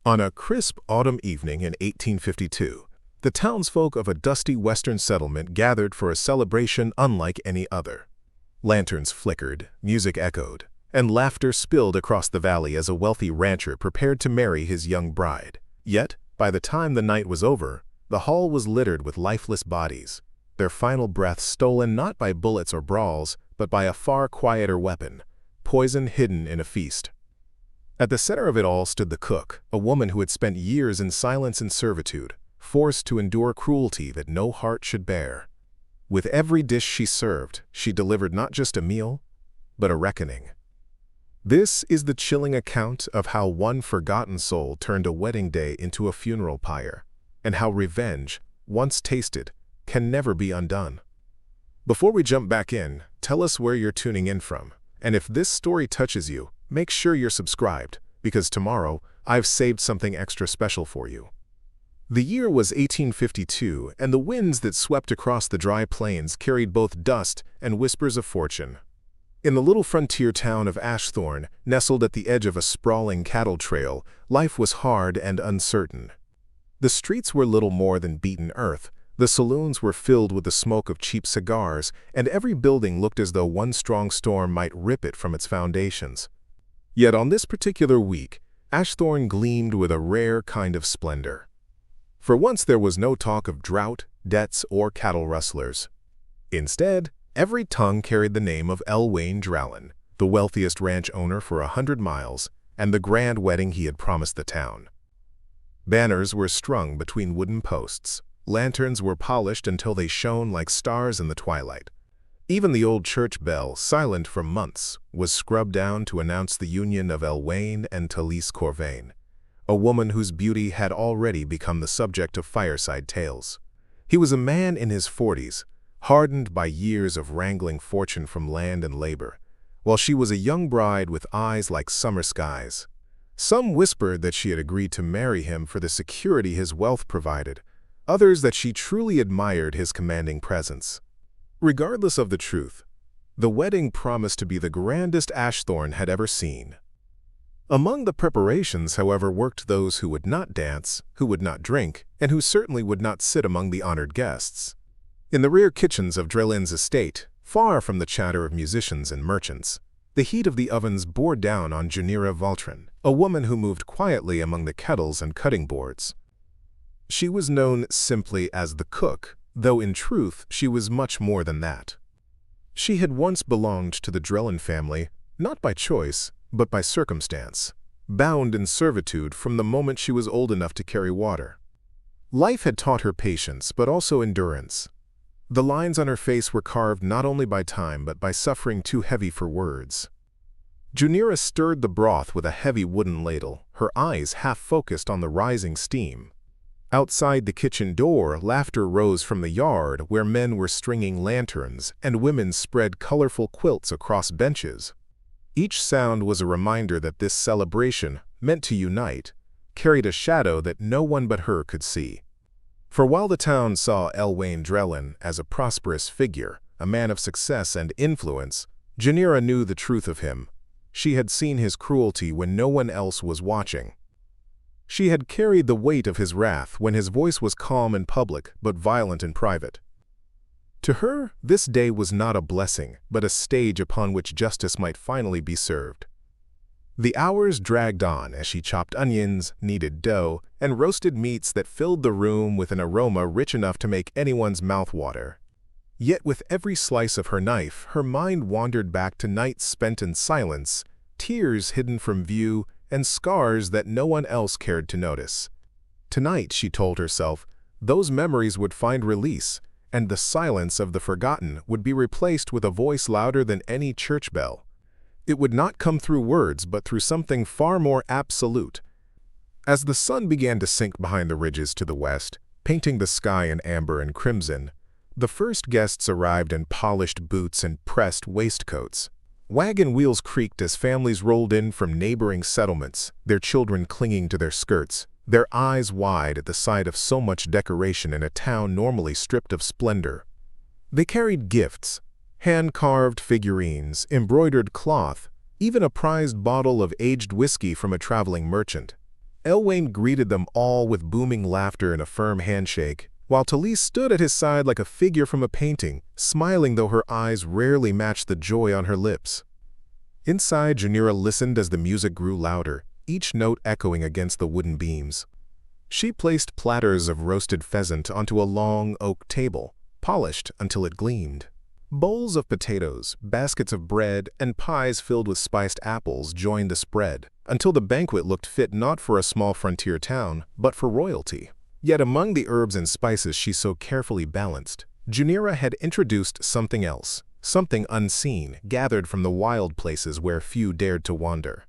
On a crisp autumn evening in 1852, the townsfolk of a dusty western settlement gathered for a celebration unlike any other. Lanterns flickered, music echoed, and laughter spilled across the valley as a wealthy rancher prepared to marry his young bride. Yet, by the time the night was over, the hall was littered with lifeless bodies, their final breaths stolen not by bullets or brawls, but by a far quieter weapon, poison hidden in a feast. At the center of it all stood the cook, a woman who had spent years in silence and servitude, forced to endure cruelty that no heart should bear. With every dish she served, she delivered not just a meal, but a reckoning. This is the chilling account of how one forgotten soul turned a wedding day into a funeral pyre, and how revenge, once tasted, can never be undone. Before we jump back in, tell us where you're tuning in from, and if this story touches you, make sure you're subscribed, because tomorrow I've saved something extra special for you. The year was 1852, and the winds that swept across the dry plains carried both dust and whispers of fortune. In the little frontier town of Ashthorne, nestled at the edge of a sprawling cattle trail, life was hard and uncertain. The streets were little more than beaten earth, the saloons were filled with the smoke of cheap cigars, and every building looked as though one strong storm might rip it from its foundations. Yet on this particular week, Ashthorne gleamed with a rare kind of splendor. For once there was no talk of drought, debts, or cattle rustlers. Instead, every tongue carried the name of Elwain Drellin, the wealthiest ranch owner for 100 miles, and the grand wedding he had promised the town. Banners were strung between wooden posts. Lanterns were polished until they shone like stars in the twilight. Even the old church bell, silent for months, was scrubbed down to announce the union of Elwain and Talise Corvain, a woman whose beauty had already become the subject of fireside tales. He was a man in his 40s, hardened by years of wrangling fortune from land and labor, while she was a young bride with eyes like summer skies. Some whispered that she had agreed to marry him for the security his wealth provided, others that she truly admired his commanding presence. Regardless of the truth, the wedding promised to be the grandest Ashthorne had ever seen. Among the preparations, however, worked those who would not dance, who would not drink, and who certainly would not sit among the honored guests. In the rear kitchens of Drellin's estate, far from the chatter of musicians and merchants, the heat of the ovens bore down on Janira Valtrin, a woman who moved quietly among the kettles and cutting boards. She was known simply as the cook, though in truth she was much more than that. She had once belonged to the Drellin family, not by choice, but by circumstance, bound in servitude from the moment she was old enough to carry water. Life had taught her patience, but also endurance. The lines on her face were carved not only by time, but by suffering too heavy for words. Junira stirred the broth with a heavy wooden ladle, her eyes half-focused on the rising steam. Outside the kitchen door, laughter rose from the yard where men were stringing lanterns and women spread colorful quilts across benches. Each sound was a reminder that this celebration, meant to unite, carried a shadow that no one but her could see. For while the town saw Elwain Drellin as a prosperous figure, a man of success and influence, Janira knew the truth of him. She had seen his cruelty when no one else was watching. She had carried the weight of his wrath when his voice was calm in public but violent in private. To her, this day was not a blessing, but a stage upon which justice might finally be served. The hours dragged on as she chopped onions, kneaded dough, and roasted meats that filled the room with an aroma rich enough to make anyone's mouth water. Yet with every slice of her knife, her mind wandered back to nights spent in silence, tears hidden from view, and scars that no one else cared to notice. Tonight, she told herself, those memories would find release, and the silence of the forgotten would be replaced with a voice louder than any church bell. It would not come through words, but through something far more absolute. As the sun began to sink behind the ridges to the west, painting the sky in amber and crimson, the first guests arrived in polished boots and pressed waistcoats. Wagon wheels creaked as families rolled in from neighboring settlements, their children clinging to their skirts, their eyes wide at the sight of so much decoration in a town normally stripped of splendor. They carried gifts, hand-carved figurines, embroidered cloth, even a prized bottle of aged whiskey from a traveling merchant. Elwain greeted them all with booming laughter and a firm handshake, while Talise stood at his side like a figure from a painting, smiling though her eyes rarely matched the joy on her lips. Inside, Janira listened as the music grew louder, each note echoing against the wooden beams. She placed platters of roasted pheasant onto a long oak table, polished until it gleamed. Bowls of potatoes, baskets of bread, and pies filled with spiced apples joined the spread, until the banquet looked fit not for a small frontier town, but for royalty. Yet among the herbs and spices she so carefully balanced, Janira had introduced something else, something unseen, gathered from the wild places where few dared to wander.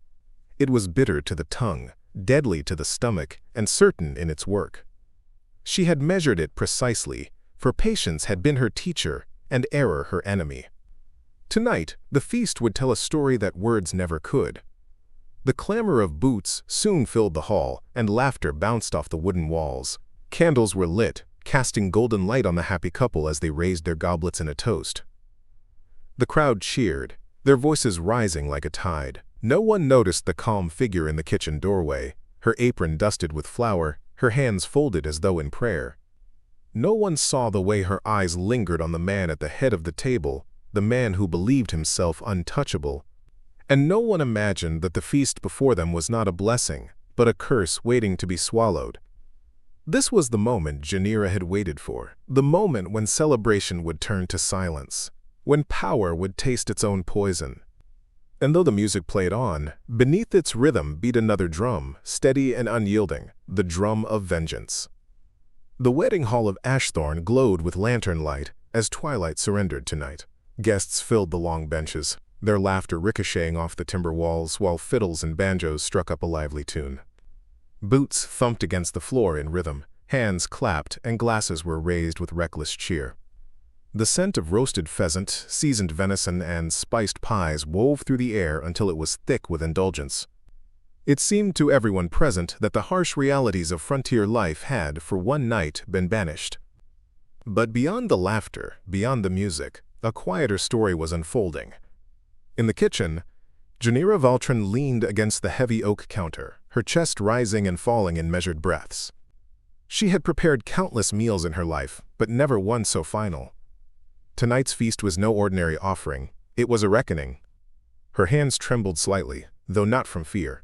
It was bitter to the tongue, deadly to the stomach, and certain in its work. She had measured it precisely, for patience had been her teacher, and error her enemy. Tonight, the feast would tell a story that words never could. The clamor of boots soon filled the hall, and laughter bounced off the wooden walls. Candles were lit, casting golden light on the happy couple as they raised their goblets in a toast. The crowd cheered, their voices rising like a tide. No one noticed the calm figure in the kitchen doorway, her apron dusted with flour, her hands folded as though in prayer. No one saw the way her eyes lingered on the man at the head of the table, the man who believed himself untouchable. And no one imagined that the feast before them was not a blessing, but a curse waiting to be swallowed. This was the moment Janira had waited for, the moment when celebration would turn to silence, when power would taste its own poison. And though the music played on, beneath its rhythm beat another drum, steady and unyielding, the drum of vengeance. The wedding hall of Ashthorn glowed with lantern light as twilight surrendered tonight. Guests filled the long benches, their laughter ricocheting off the timber walls while fiddles and banjos struck up a lively tune. Boots thumped against the floor in rhythm, hands clapped, and glasses were raised with reckless cheer. The scent of roasted pheasant, seasoned venison, and spiced pies wove through the air until it was thick with indulgence. It seemed to everyone present that the harsh realities of frontier life had, for one night, been banished. But beyond the laughter, beyond the music, a quieter story was unfolding. In the kitchen, Janira Valtrin leaned against the heavy oak counter, her chest rising and falling in measured breaths. She had prepared countless meals in her life, but never one so final. Tonight's feast was no ordinary offering, it was a reckoning. Her hands trembled slightly, though not from fear.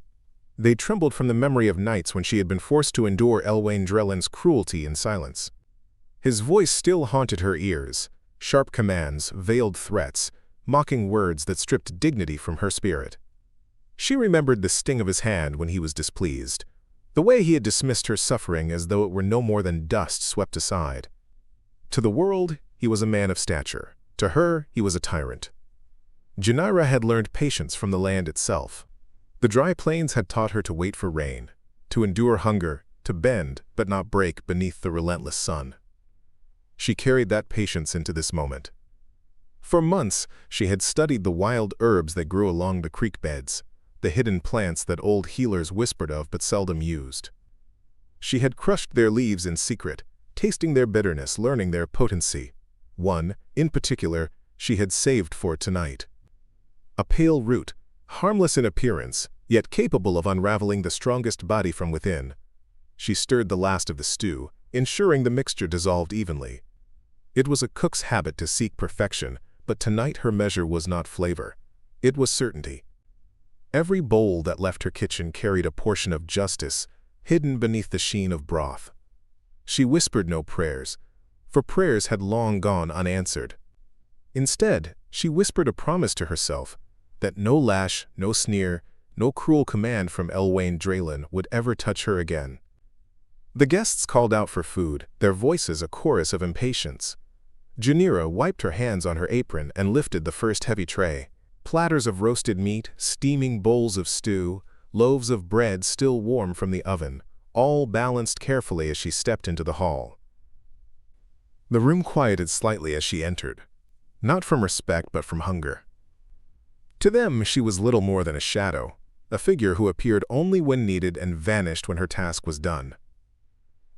They trembled from the memory of nights when she had been forced to endure Elwain Drellin's cruelty in silence. His voice still haunted her ears, sharp commands, veiled threats, mocking words that stripped dignity from her spirit. She remembered the sting of his hand when he was displeased, the way he had dismissed her suffering as though it were no more than dust swept aside. To the world, he was a man of stature. To her, he was a tyrant. Janira had learned patience from the land itself. The dry plains had taught her to wait for rain, to endure hunger, to bend but not break beneath the relentless sun. She carried that patience into this moment. For months, she had studied the wild herbs that grew along the creek beds, the hidden plants that old healers whispered of but seldom used. She had crushed their leaves in secret, tasting their bitterness, learning their potency. One, in particular, she had saved for tonight. A pale root, harmless in appearance, yet capable of unraveling the strongest body from within. She stirred the last of the stew, ensuring the mixture dissolved evenly. It was a cook's habit to seek perfection, but tonight her measure was not flavor. It was certainty. Every bowl that left her kitchen carried a portion of justice, hidden beneath the sheen of broth. She whispered no prayers, for prayers had long gone unanswered. Instead, she whispered a promise to herself that no lash, no sneer, no cruel command from Elwain Drelin would ever touch her again. The guests called out for food, their voices a chorus of impatience. Janira wiped her hands on her apron and lifted the first heavy tray. Platters of roasted meat, steaming bowls of stew, loaves of bread still warm from the oven, all balanced carefully as she stepped into the hall. The room quieted slightly as she entered, not from respect but from hunger. To them she was little more than a shadow, a figure who appeared only when needed and vanished when her task was done.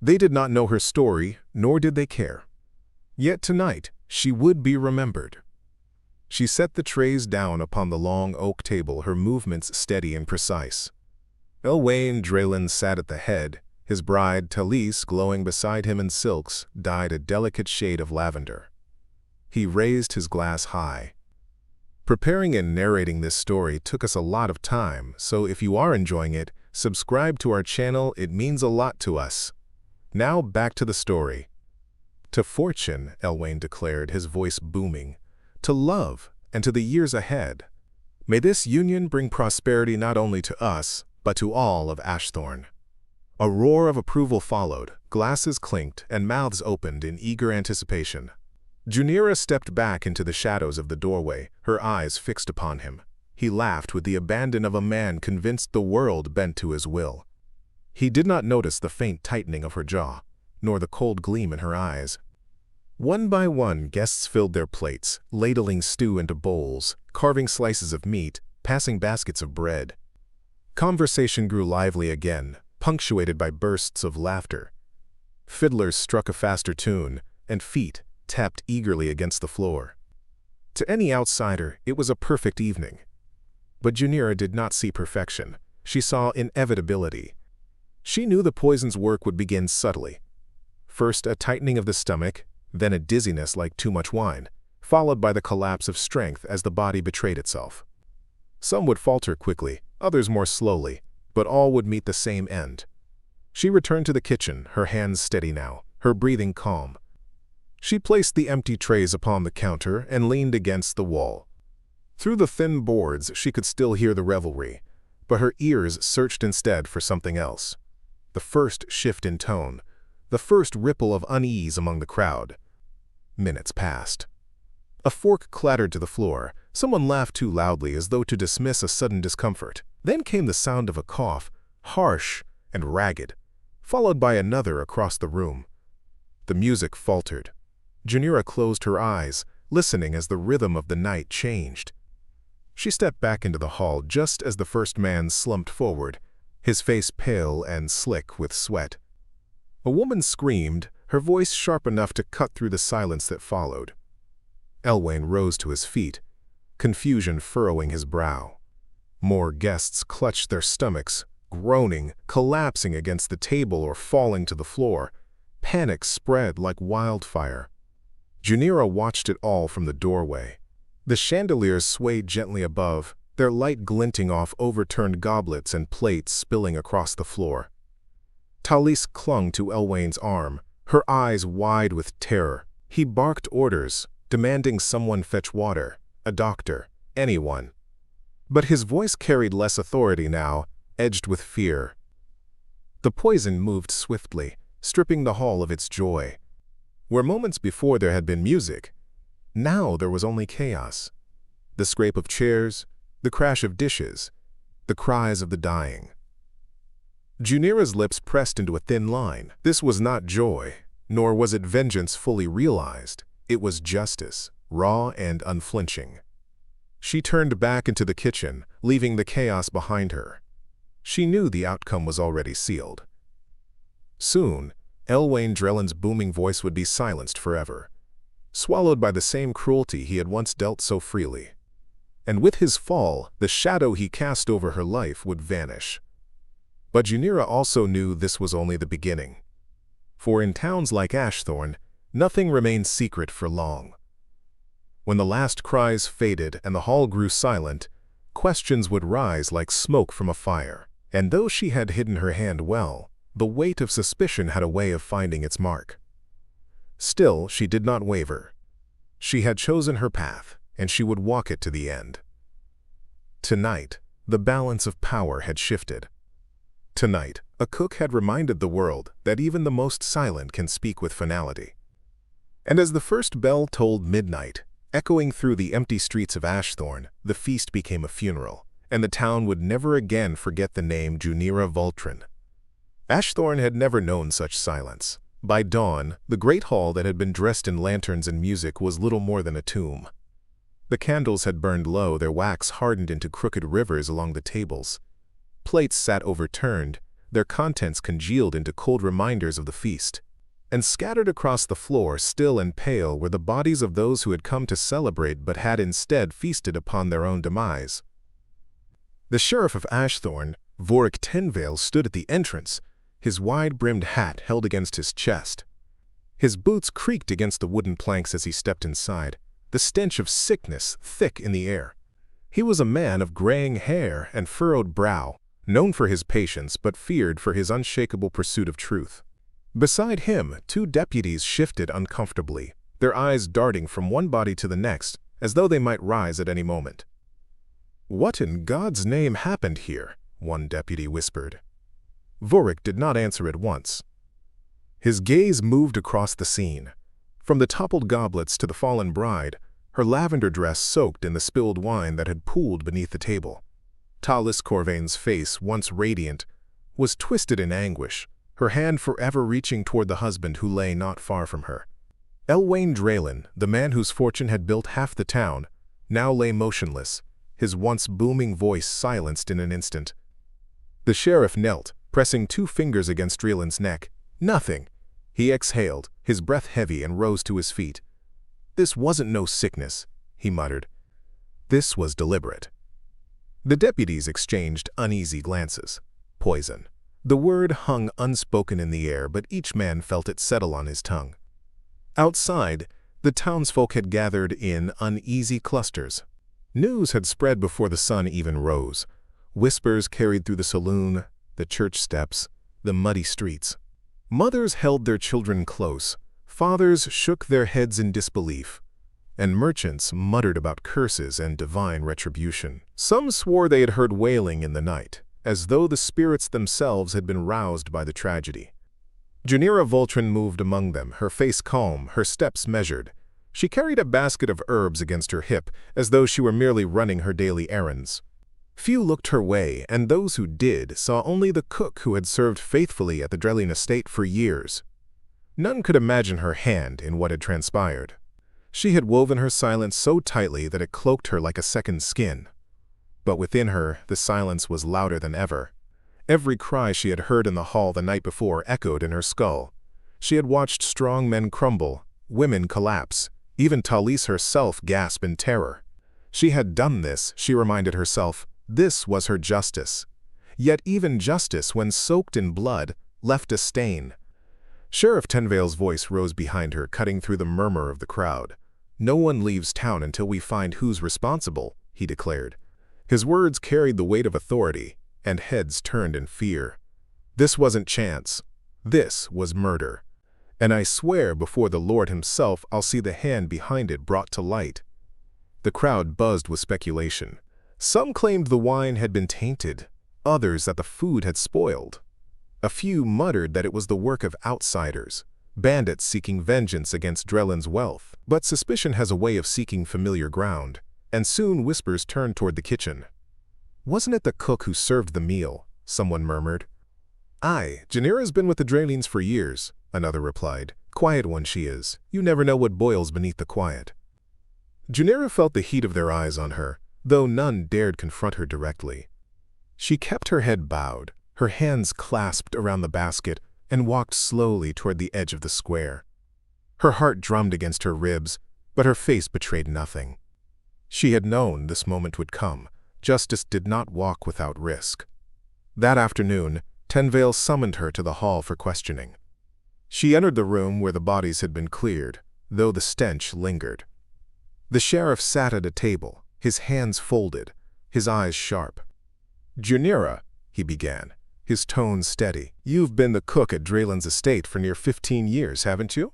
They did not know her story, nor did they care. Yet tonight she would be remembered. She set the trays down upon the long oak table, her movements steady and precise. Elwain Draylen sat at the head, his bride, Talise, glowing beside him in silks dyed a delicate shade of lavender. He raised his glass high. Preparing and narrating this story took us a lot of time, so if you are enjoying it, subscribe to our channel, it means a lot to us. Now back to the story. To fortune, Elwain declared, his voice booming, to love, and to the years ahead. May this union bring prosperity not only to us, but to all of Ashthorn. A roar of approval followed, glasses clinked, and mouths opened in eager anticipation. Junira stepped back into the shadows of the doorway, her eyes fixed upon him. He laughed with the abandon of a man convinced the world bent to his will. He did not notice the faint tightening of her jaw, nor the cold gleam in her eyes. One by one, guests filled their plates, ladling stew into bowls, carving slices of meat, passing baskets of bread. Conversation grew lively again, punctuated by bursts of laughter. Fiddlers struck a faster tune, and feet tapped eagerly against the floor. To any outsider, it was a perfect evening. But Junira did not see perfection. She saw inevitability. She knew the poison's work would begin subtly. First a tightening of the stomach, then a dizziness like too much wine, followed by the collapse of strength as the body betrayed itself. Some would falter quickly, others more slowly, but all would meet the same end. She returned to the kitchen, her hands steady now, her breathing calm. She placed the empty trays upon the counter and leaned against the wall. Through the thin boards she could still hear the revelry, but her ears searched instead for something else. The first shift in tone, the first ripple of unease among the crowd. Minutes passed. A fork clattered to the floor. Someone laughed too loudly as though to dismiss a sudden discomfort. Then came the sound of a cough, harsh and ragged, followed by another across the room. The music faltered. Junira closed her eyes, listening as the rhythm of the night changed. She stepped back into the hall just as the first man slumped forward, his face pale and slick with sweat. A woman screamed, her voice sharp enough to cut through the silence that followed. Elwain rose to his feet, confusion furrowing his brow. More guests clutched their stomachs, groaning, collapsing against the table or falling to the floor. Panic spread like wildfire. Junira watched it all from the doorway. The chandeliers swayed gently above, their light glinting off overturned goblets and plates spilling across the floor. Talise clung to Elwain's arm, her eyes wide with terror. He barked orders, demanding someone fetch water, a doctor, anyone. But his voice carried less authority now, edged with fear. The poison moved swiftly, stripping the hall of its joy. Where moments before there had been music, now there was only chaos. The scrape of chairs, the crash of dishes, the cries of the dying. Junira's lips pressed into a thin line. This was not joy, nor was it vengeance fully realized. It was justice, raw and unflinching. She turned back into the kitchen, leaving the chaos behind her. She knew the outcome was already sealed. Soon, Elwain Draylen's booming voice would be silenced forever, swallowed by the same cruelty he had once dealt so freely. And with his fall, the shadow he cast over her life would vanish. But Junira also knew this was only the beginning. For in towns like Ashthorn, nothing remained secret for long. When the last cries faded and the hall grew silent, questions would rise like smoke from a fire. And though she had hidden her hand well, the weight of suspicion had a way of finding its mark. Still, she did not waver. She had chosen her path, and she would walk it to the end. Tonight, the balance of power had shifted. Tonight, a cook had reminded the world that even the most silent can speak with finality. And as the first bell tolled midnight, echoing through the empty streets of Ashthorn, the feast became a funeral, and the town would never again forget the name Junira Voltrin. Ashthorn had never known such silence. By dawn, the great hall that had been dressed in lanterns and music was little more than a tomb. The candles had burned low, their wax hardened into crooked rivers along the tables. Plates sat overturned, their contents congealed into cold reminders of the feast. And scattered across the floor, still and pale, were the bodies of those who had come to celebrate but had instead feasted upon their own demise. The sheriff of Ashthorn, Vorik Tenvale stood at the entrance, his wide-brimmed hat held against his chest. His boots creaked against the wooden planks as he stepped inside, the stench of sickness thick in the air. He was a man of graying hair and furrowed brow, known for his patience but feared for his unshakable pursuit of truth. Beside him, two deputies shifted uncomfortably, their eyes darting from one body to the next, as though they might rise at any moment. "What in God's name happened here?" one deputy whispered. Vorik did not answer at once. His gaze moved across the scene. From the toppled goblets to the fallen bride, her lavender dress soaked in the spilled wine that had pooled beneath the table. Tallis Corvain's face, once radiant, was twisted in anguish, her hand forever reaching toward the husband who lay not far from her. Elwain Draylen, the man whose fortune had built half the town, now lay motionless, his once booming voice silenced in an instant. The sheriff knelt, pressing two fingers against Draylen's neck. "Nothing." He exhaled, his breath heavy, and rose to his feet. "This wasn't no sickness," he muttered. "This was deliberate." The deputies exchanged uneasy glances. Poison. The word hung unspoken in the air, but each man felt it settle on his tongue. Outside, the townsfolk had gathered in uneasy clusters. News had spread before the sun even rose. Whispers carried through the saloon, the church steps, the muddy streets. Mothers held their children close, fathers shook their heads in disbelief, and merchants muttered about curses and divine retribution. Some swore they had heard wailing in the night, as though the spirits themselves had been roused by the tragedy. Junira Voltrin moved among them, her face calm, her steps measured. She carried a basket of herbs against her hip, as though she were merely running her daily errands. Few looked her way, and those who did saw only the cook who had served faithfully at the Draylen estate for years. None could imagine her hand in what had transpired. She had woven her silence so tightly that it cloaked her like a second skin. But within her, the silence was louder than ever. Every cry she had heard in the hall the night before echoed in her skull. She had watched strong men crumble, women collapse, even Tallis herself gasp in terror. She had done this, she reminded herself. This was her justice. Yet even justice, when soaked in blood, left a stain. Sheriff Tenvale's voice rose behind her, cutting through the murmur of the crowd. "No one leaves town until we find who's responsible," he declared. His words carried the weight of authority, and heads turned in fear. This wasn't chance. This was murder. And I swear before the Lord himself I'll see the hand behind it brought to light. The crowd buzzed with speculation. Some claimed the wine had been tainted, others that the food had spoiled. A few muttered that it was the work of outsiders, bandits seeking vengeance against Draylen's wealth. But suspicion has a way of seeking familiar ground, and soon whispers turned toward the kitchen. "Wasn't it the cook who served the meal?" someone murmured. "Aye, Junira's been with the Draylens for years," another replied. "Quiet one she is. You never know what boils beneath the quiet." Junira felt the heat of their eyes on her, though none dared confront her directly. She kept her head bowed, her hands clasped around the basket, and walked slowly toward the edge of the square. Her heart drummed against her ribs, but her face betrayed nothing. She had known this moment would come. Justice did not walk without risk. That afternoon, Tenvale summoned her to the hall for questioning. She entered the room where the bodies had been cleared, though the stench lingered. The sheriff sat at a table, his hands folded, his eyes sharp. "Junira," he began, his tone steady, "you've been the cook at Draylen's estate for near 15 years, haven't you?"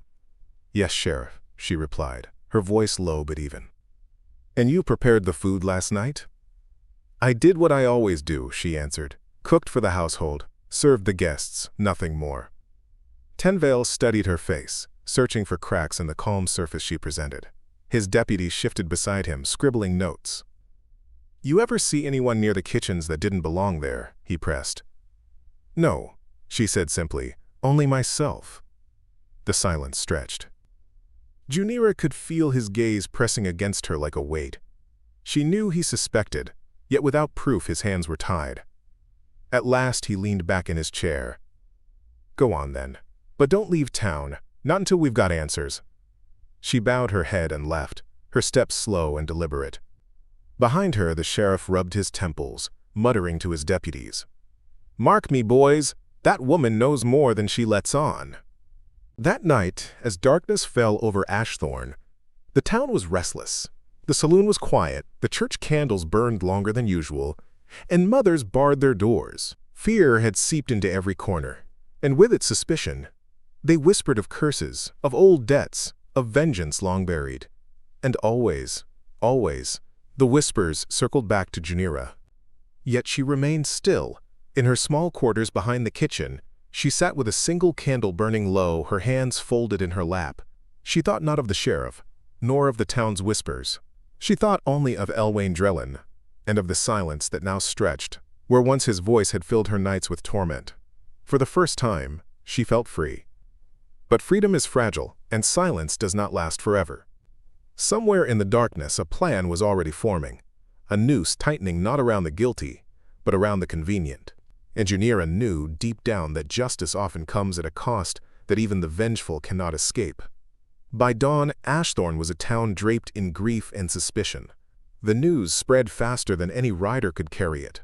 "Yes, Sheriff," she replied, her voice low but even. "And you prepared the food last night?" "I did what I always do," she answered. "Cooked for the household, served the guests, nothing more." Tenvale studied her face, searching for cracks in the calm surface she presented. His deputy shifted beside him, scribbling notes. "You ever see anyone near the kitchens that didn't belong there?" he pressed. "No," she said simply, "only myself." The silence stretched. Junira could feel his gaze pressing against her like a weight. She knew he suspected, yet without proof his hands were tied. At last he leaned back in his chair. "Go on then, but don't leave town, not until we've got answers." She bowed her head and left, her steps slow and deliberate. Behind her the sheriff rubbed his temples, muttering to his deputies. Mark me, boys, that woman knows more than she lets on." That night, as darkness fell over Ashthorne, the town was restless. The saloon was quiet, the church candles burned longer than usual, and mothers barred their doors. Fear had seeped into every corner, and with it suspicion. They whispered of curses, of old debts, of vengeance long buried. And always, the whispers circled back to Janira. Yet she remained still. In her small quarters behind the kitchen, she sat with a single candle burning low, her hands folded in her lap. She thought not of the sheriff, nor of the town's whispers. She thought only of Elwain Drellin, and of the silence that now stretched, where once his voice had filled her nights with torment. For the first time, she felt free. But freedom is fragile, and silence does not last forever. Somewhere in the darkness, a plan was already forming, a noose tightening not around the guilty, but around the convenient. And Janira knew deep down that justice often comes at a cost that even the vengeful cannot escape. By dawn, Ashthorne was a town draped in grief and suspicion. The news spread faster than any rider could carry it.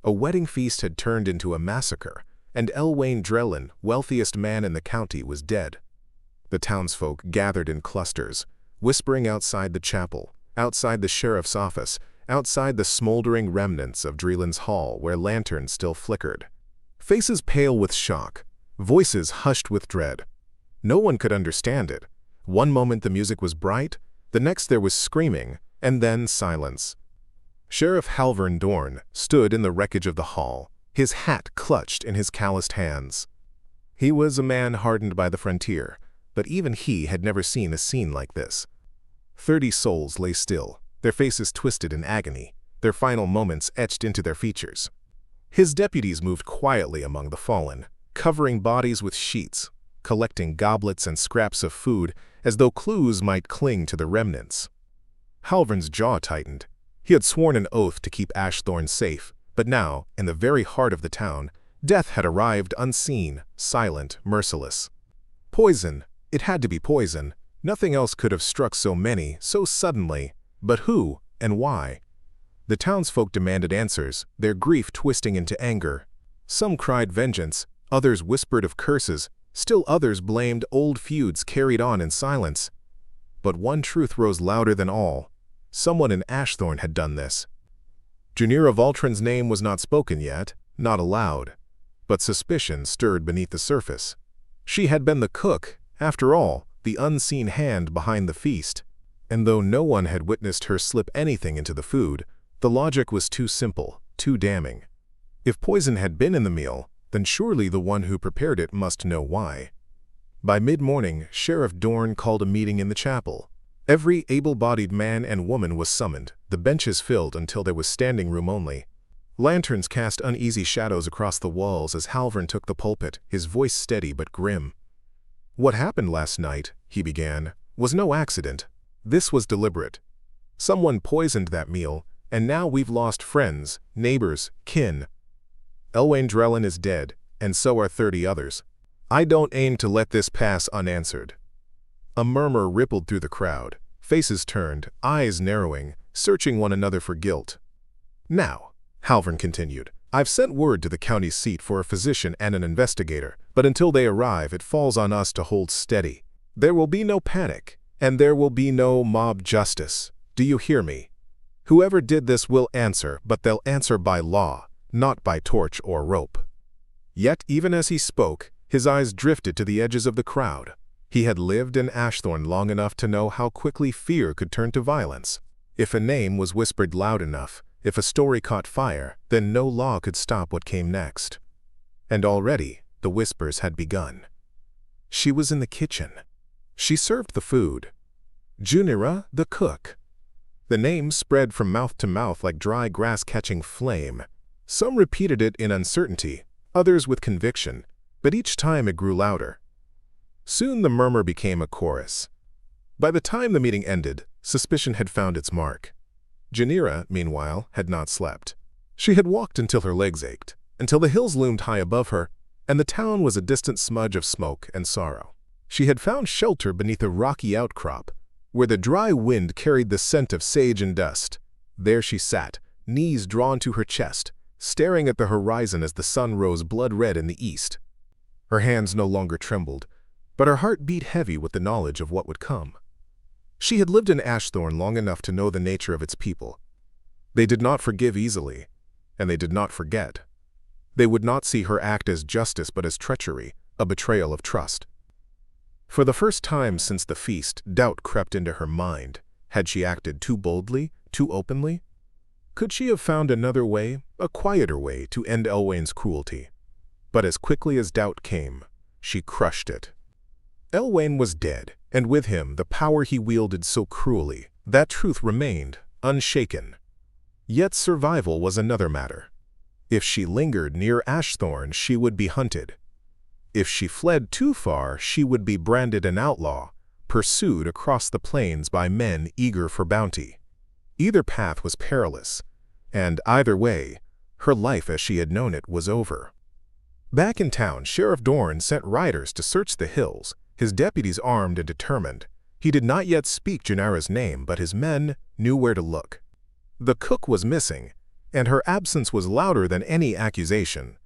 A wedding feast had turned into a massacre, and Elwain Drellin, wealthiest man in the county, was dead. The townsfolk gathered in clusters, whispering outside the chapel, outside the sheriff's office, outside the smoldering remnants of Drellin's hall where lanterns still flickered. Faces pale with shock, voices hushed with dread. No one could understand it. One moment the music was bright, the next there was screaming, and then silence. Sheriff Halvern Dorn stood in the wreckage of the hall, his hat clutched in his calloused hands. He was a man hardened by the frontier, but even he had never seen a scene like this. 30 souls lay still, their faces twisted in agony, their final moments etched into their features. His deputies moved quietly among the fallen, covering bodies with sheets, collecting goblets and scraps of food as though clues might cling to the remnants. Halvern's jaw tightened. He had sworn an oath to keep Ashthorne safe, but now, in the very heart of the town, death had arrived unseen, silent, merciless. Poison. It had to be poison. Nothing else could have struck so many, so suddenly. But who, and why? The townsfolk demanded answers, their grief twisting into anger. Some cried vengeance, others whispered of curses, still others blamed old feuds carried on in silence. But one truth rose louder than all. Someone in Ashthorne had done this. Janira Valtrin's name was not spoken yet, not aloud, but suspicion stirred beneath the surface. She had been the cook, after all, the unseen hand behind the feast. And though no one had witnessed her slip anything into the food, the logic was too simple, too damning. If poison had been in the meal, then surely the one who prepared it must know why. By mid-morning, Sheriff Dorn called a meeting in the chapel. Every able-bodied man and woman was summoned, the benches filled until there was standing room only. Lanterns cast uneasy shadows across the walls as Halvern took the pulpit, his voice steady but grim. "What happened last night," he began, "was no accident. This was deliberate. Someone poisoned that meal, and now we've lost friends, neighbors, kin. Elwain Drellin is dead, and so are 30 others. I don't aim to let this pass unanswered." A murmur rippled through the crowd, faces turned, eyes narrowing, searching one another for guilt. "Now," Halvern continued, "I've sent word to the county seat for a physician and an investigator, but until they arrive it falls on us to hold steady. There will be no panic, and there will be no mob justice. Do you hear me? Whoever did this will answer, but they'll answer by law, not by torch or rope." Yet even as he spoke, his eyes drifted to the edges of the crowd. He had lived in Ashthorne long enough to know how quickly fear could turn to violence. If a name was whispered loud enough, if a story caught fire, then no law could stop what came next. And already, the whispers had begun. She was in the kitchen. She served the food. Janira, the cook. The name spread from mouth to mouth like dry grass catching flame. Some repeated it in uncertainty, others with conviction, but each time it grew louder. Soon the murmur became a chorus. By the time the meeting ended, suspicion had found its mark. Janira, meanwhile, had not slept. She had walked until her legs ached, until the hills loomed high above her, and the town was a distant smudge of smoke and sorrow. She had found shelter beneath a rocky outcrop, where the dry wind carried the scent of sage and dust. There she sat, knees drawn to her chest, staring at the horizon as the sun rose blood-red in the east. Her hands no longer trembled, but her heart beat heavy with the knowledge of what would come. She had lived in Ashthorne long enough to know the nature of its people. They did not forgive easily, and they did not forget. They would not see her act as justice but as treachery, a betrayal of trust. For the first time since the feast, doubt crept into her mind. Had she acted too boldly, too openly? Could she have found another way, a quieter way, to end Elwain's cruelty? But as quickly as doubt came, she crushed it. Elwain was dead, and with him the power he wielded so cruelly. That truth remained, unshaken. Yet survival was another matter. If she lingered near Ashthorne, she would be hunted. If she fled too far, she would be branded an outlaw, pursued across the plains by men eager for bounty. Either path was perilous, and either way, her life as she had known it was over. Back in town, Sheriff Dorn sent riders to search the hills, his deputies armed and determined. He did not yet speak Janara's name, but his men knew where to look. The cook was missing, and her absence was louder than any accusation.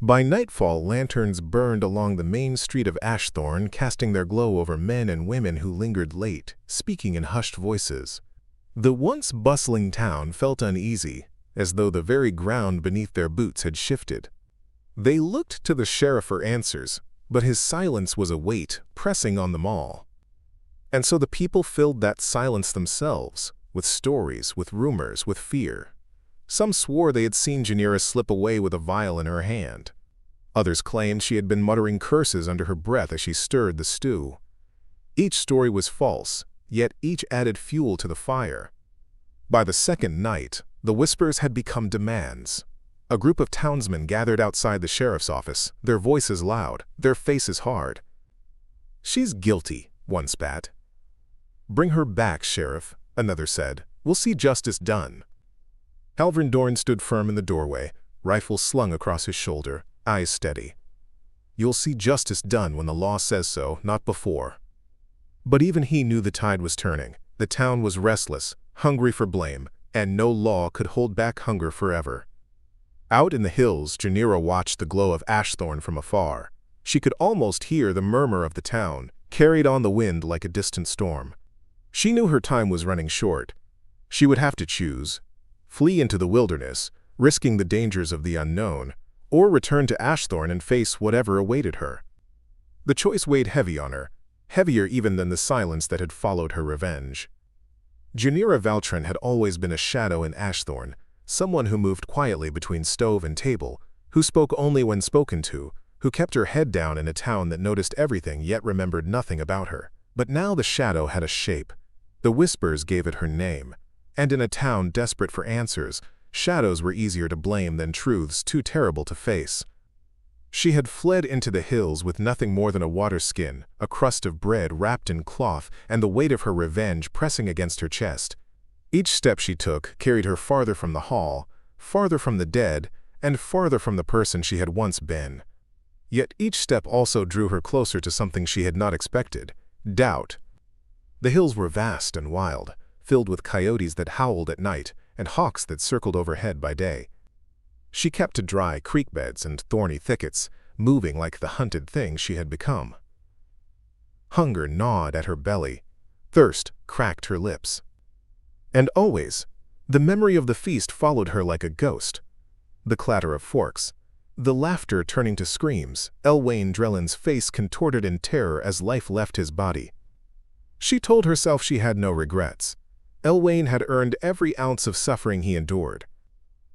By nightfall, lanterns burned along the main street of Ashthorne, casting their glow over men and women who lingered late, speaking in hushed voices. The once bustling town felt uneasy, as though the very ground beneath their boots had shifted. They looked to the sheriff for answers, but his silence was a weight pressing on them all. And so the people filled that silence themselves, with stories, with rumors, with fear. Some swore they had seen Janira slip away with a vial in her hand. Others claimed she had been muttering curses under her breath as she stirred the stew. Each story was false, yet each added fuel to the fire. By the second night, the whispers had become demands. A group of townsmen gathered outside the sheriff's office, their voices loud, their faces hard. "She's guilty," one spat. "Bring her back, Sheriff," another said. "We'll see justice done." Halvard Dorn stood firm in the doorway, rifle slung across his shoulder, eyes steady. "You'll see justice done when the law says so, not before." But even he knew the tide was turning. The town was restless, hungry for blame, and no law could hold back hunger forever. Out in the hills, Janira watched the glow of Ashthorne from afar. She could almost hear the murmur of the town, carried on the wind like a distant storm. She knew her time was running short. She would have to choose: flee into the wilderness, risking the dangers of the unknown, or return to Ashthorne and face whatever awaited her. The choice weighed heavy on her, heavier even than the silence that had followed her revenge. Janira Valtrin had always been a shadow in Ashthorne, someone who moved quietly between stove and table, who spoke only when spoken to, who kept her head down in a town that noticed everything yet remembered nothing about her. But now the shadow had a shape. The whispers gave it her name. And in a town desperate for answers, shadows were easier to blame than truths too terrible to face. She had fled into the hills with nothing more than a water skin, a crust of bread wrapped in cloth, and the weight of her revenge pressing against her chest. Each step she took carried her farther from the hall, farther from the dead, and farther from the person she had once been. Yet each step also drew her closer to something she had not expected: doubt. The hills were vast and wild, filled with coyotes that howled at night and hawks that circled overhead by day. She kept to dry creek beds and thorny thickets, moving like the hunted thing she had become. Hunger gnawed at her belly. Thirst cracked her lips. And always, the memory of the feast followed her like a ghost. The clatter of forks, the laughter turning to screams, Elwain Drellin's face contorted in terror as life left his body. She told herself she had no regrets. Elwain had earned every ounce of suffering he endured.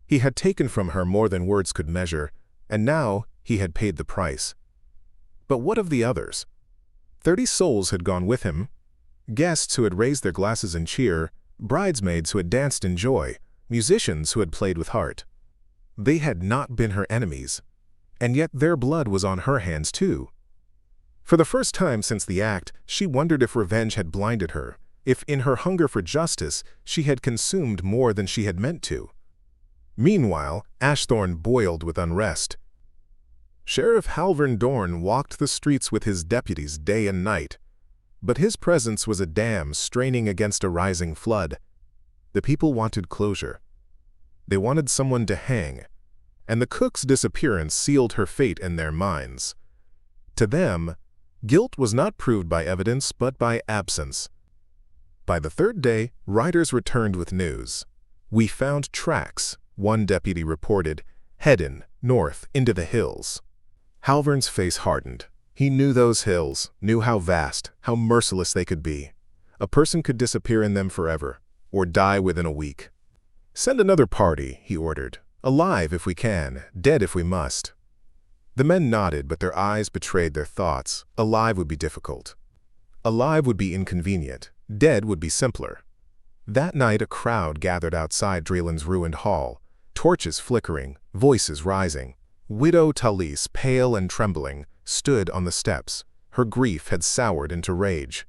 He had taken from her more than words could measure, and now he had paid the price. But what of the others? 30 souls had gone with him. Guests who had raised their glasses in cheer, bridesmaids who had danced in joy, musicians who had played with heart. They had not been her enemies, and yet their blood was on her hands too. For the first time since the act, she wondered if revenge had blinded her, if in her hunger for justice she had consumed more than she had meant to. Meanwhile, Ashthorne boiled with unrest. Sheriff Halvard Dorn walked the streets with his deputies day and night, but his presence was a dam straining against a rising flood. The people wanted closure. They wanted someone to hang, and the cook's disappearance sealed her fate in their minds. To them, guilt was not proved by evidence but by absence. By the third day, riders returned with news. "We found tracks," one deputy reported, "heading north into the hills." Halvern's face hardened. He knew those hills, knew how vast, how merciless they could be. A person could disappear in them forever, or die within a week. "Send another party," he ordered. "Alive if we can, dead if we must." The men nodded, but their eyes betrayed their thoughts. Alive would be difficult. Alive would be inconvenient. Dead would be simpler. That night a crowd gathered outside Draylen's ruined hall, torches flickering, voices rising. Widow Talise, pale and trembling, stood on the steps. Her grief had soured into rage.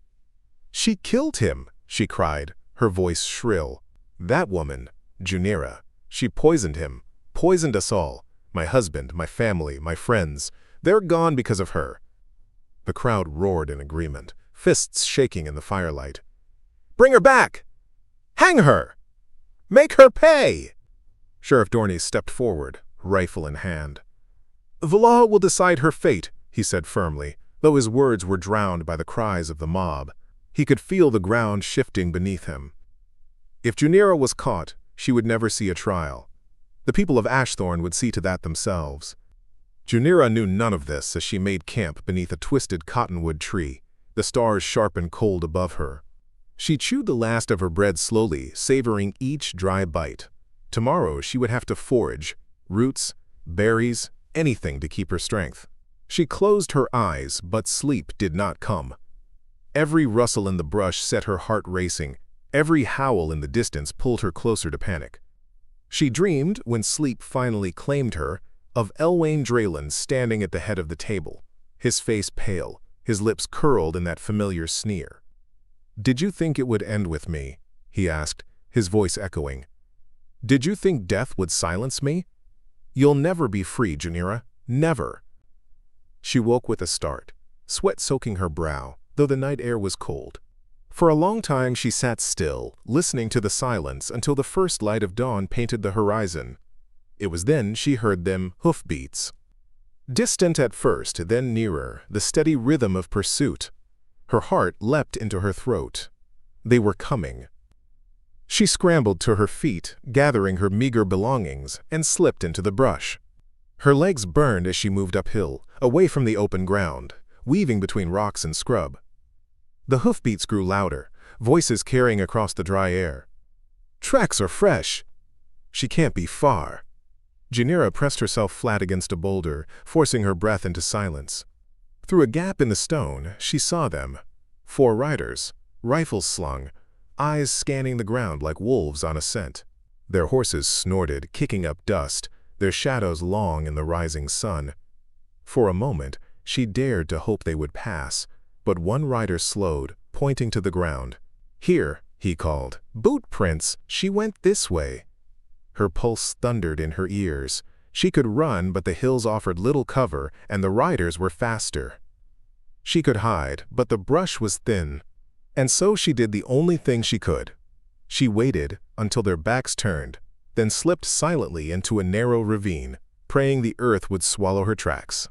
"She killed him!" she cried, her voice shrill. "That woman, Junira, she poisoned him, poisoned us all. My husband, my family, my friends, they're gone because of her." The crowd roared in agreement, fists shaking in the firelight. "Bring her back! Hang her! Make her pay!" Sheriff Dorney stepped forward, rifle in hand. "The law will decide her fate," he said firmly, though his words were drowned by the cries of the mob. He could feel the ground shifting beneath him. If Junira was caught, she would never see a trial. The people of Ashthorne would see to that themselves. Junira knew none of this as she made camp beneath a twisted cottonwood tree, the stars sharp and cold above her. She chewed the last of her bread slowly, savoring each dry bite. Tomorrow she would have to forage, roots, berries, anything to keep her strength. She closed her eyes, but sleep did not come. Every rustle in the brush set her heart racing. Every howl in the distance pulled her closer to panic. She dreamed, when sleep finally claimed her, of Elwain Draylen standing at the head of the table, his face pale, his lips curled in that familiar sneer. "Did you think it would end with me?" he asked, his voice echoing. "Did you think death would silence me? You'll never be free, Junira, never." She woke with a start, sweat soaking her brow, though the night air was cold. For a long time she sat still, listening to the silence until the first light of dawn painted the horizon. It was then she heard them hoofbeats. Distant at first, then nearer, the steady rhythm of pursuit. Her heart leapt into her throat. They were coming. She scrambled to her feet, gathering her meager belongings, and slipped into the brush. Her legs burned as she moved uphill, away from the open ground, weaving between rocks and scrub. The hoofbeats grew louder, voices carrying across the dry air. "Tracks are fresh. She can't be far." Junira pressed herself flat against a boulder, forcing her breath into silence. Through a gap in the stone, she saw them. 4 riders, rifles slung, eyes scanning the ground like wolves on a scent. Their horses snorted, kicking up dust, their shadows long in the rising sun. For a moment, she dared to hope they would pass, but one rider slowed, pointing to the ground. "Here," he called. "Boot prints. She went this way." Her pulse thundered in her ears. She could run, but the hills offered little cover, and the riders were faster. She could hide, but the brush was thin. And so she did the only thing she could. She waited until their backs turned, then slipped silently into a narrow ravine, praying the earth would swallow her tracks.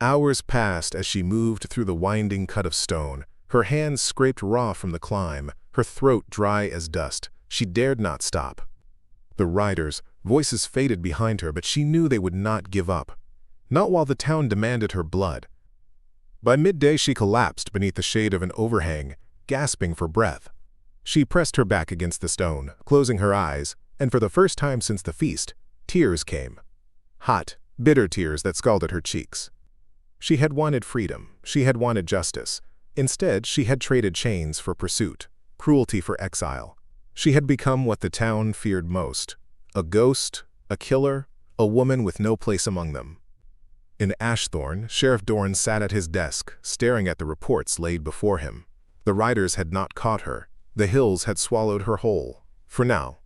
Hours passed as she moved through the winding cut of stone, her hands scraped raw from the climb, her throat dry as dust. She dared not stop. The riders' voices faded behind her, but she knew they would not give up. Not while the town demanded her blood. By midday she collapsed beneath the shade of an overhang, gasping for breath. She pressed her back against the stone, closing her eyes, and for the first time since the feast, tears came. Hot, bitter tears that scalded her cheeks. She had wanted freedom. She had wanted justice. Instead, she had traded chains for pursuit, cruelty for exile. She had become what the town feared most: a ghost, a killer, a woman with no place among them. In Ashthorne, Sheriff Dorn sat at his desk, staring at the reports laid before him. The riders had not caught her. The hills had swallowed her whole. For now.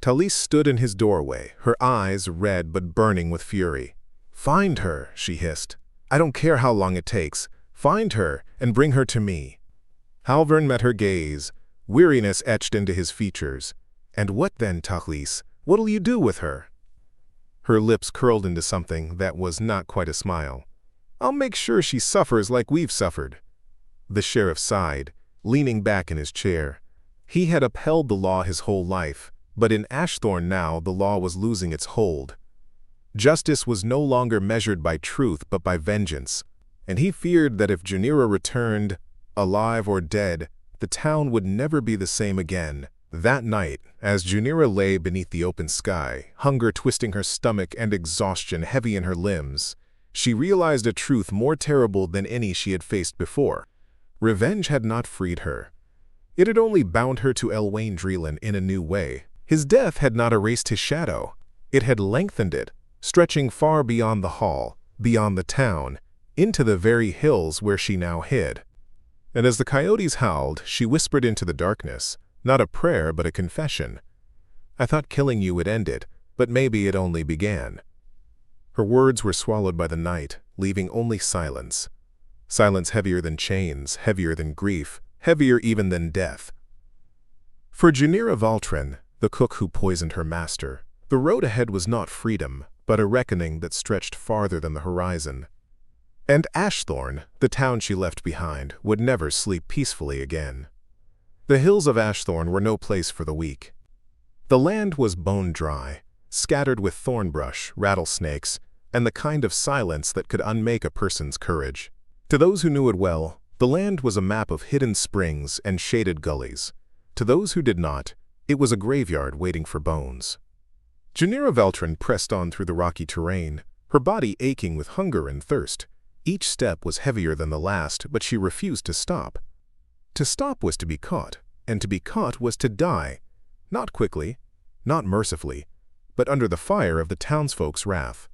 Talise stood in his doorway, her eyes red but burning with fury. "Find her," she hissed. "I don't care how long it takes. Find her and bring her to me." Halvern met her gaze. Weariness etched into his features. "And what then, Talise? What'll you do with her?" Her lips curled into something that was not quite a smile. "I'll make sure she suffers like we've suffered." The sheriff sighed, leaning back in his chair. He had upheld the law his whole life, but in Ashthorne now the law was losing its hold. Justice was no longer measured by truth but by vengeance, and he feared that if Janira returned, alive or dead, the town would never be the same again. That night, as Janira lay beneath the open sky, hunger twisting her stomach and exhaustion heavy in her limbs, she realized a truth more terrible than any she had faced before. Revenge had not freed her. It had only bound her to Elwain Dreelan in a new way. His death had not erased his shadow. It had lengthened it, stretching far beyond the hall, beyond the town, into the very hills where she now hid. And as the coyotes howled, she whispered into the darkness, not a prayer but a confession. "I thought killing you would end it, but maybe it only began." Her words were swallowed by the night, leaving only silence. Silence heavier than chains, heavier than grief, heavier even than death. For Janira Valtrin, the cook who poisoned her master, the road ahead was not freedom, but a reckoning that stretched farther than the horizon. And Ashthorne, the town she left behind, would never sleep peacefully again. The hills of Ashthorne were no place for the weak. The land was bone dry, scattered with thornbrush, rattlesnakes, and the kind of silence that could unmake a person's courage. To those who knew it well, the land was a map of hidden springs and shaded gullies. To those who did not, it was a graveyard waiting for bones. Janira Veltrin pressed on through the rocky terrain, her body aching with hunger and thirst. Each step was heavier than the last, but she refused to stop. To stop was to be caught, and to be caught was to die. Not quickly, not mercifully, but under the fire of the townsfolk's wrath.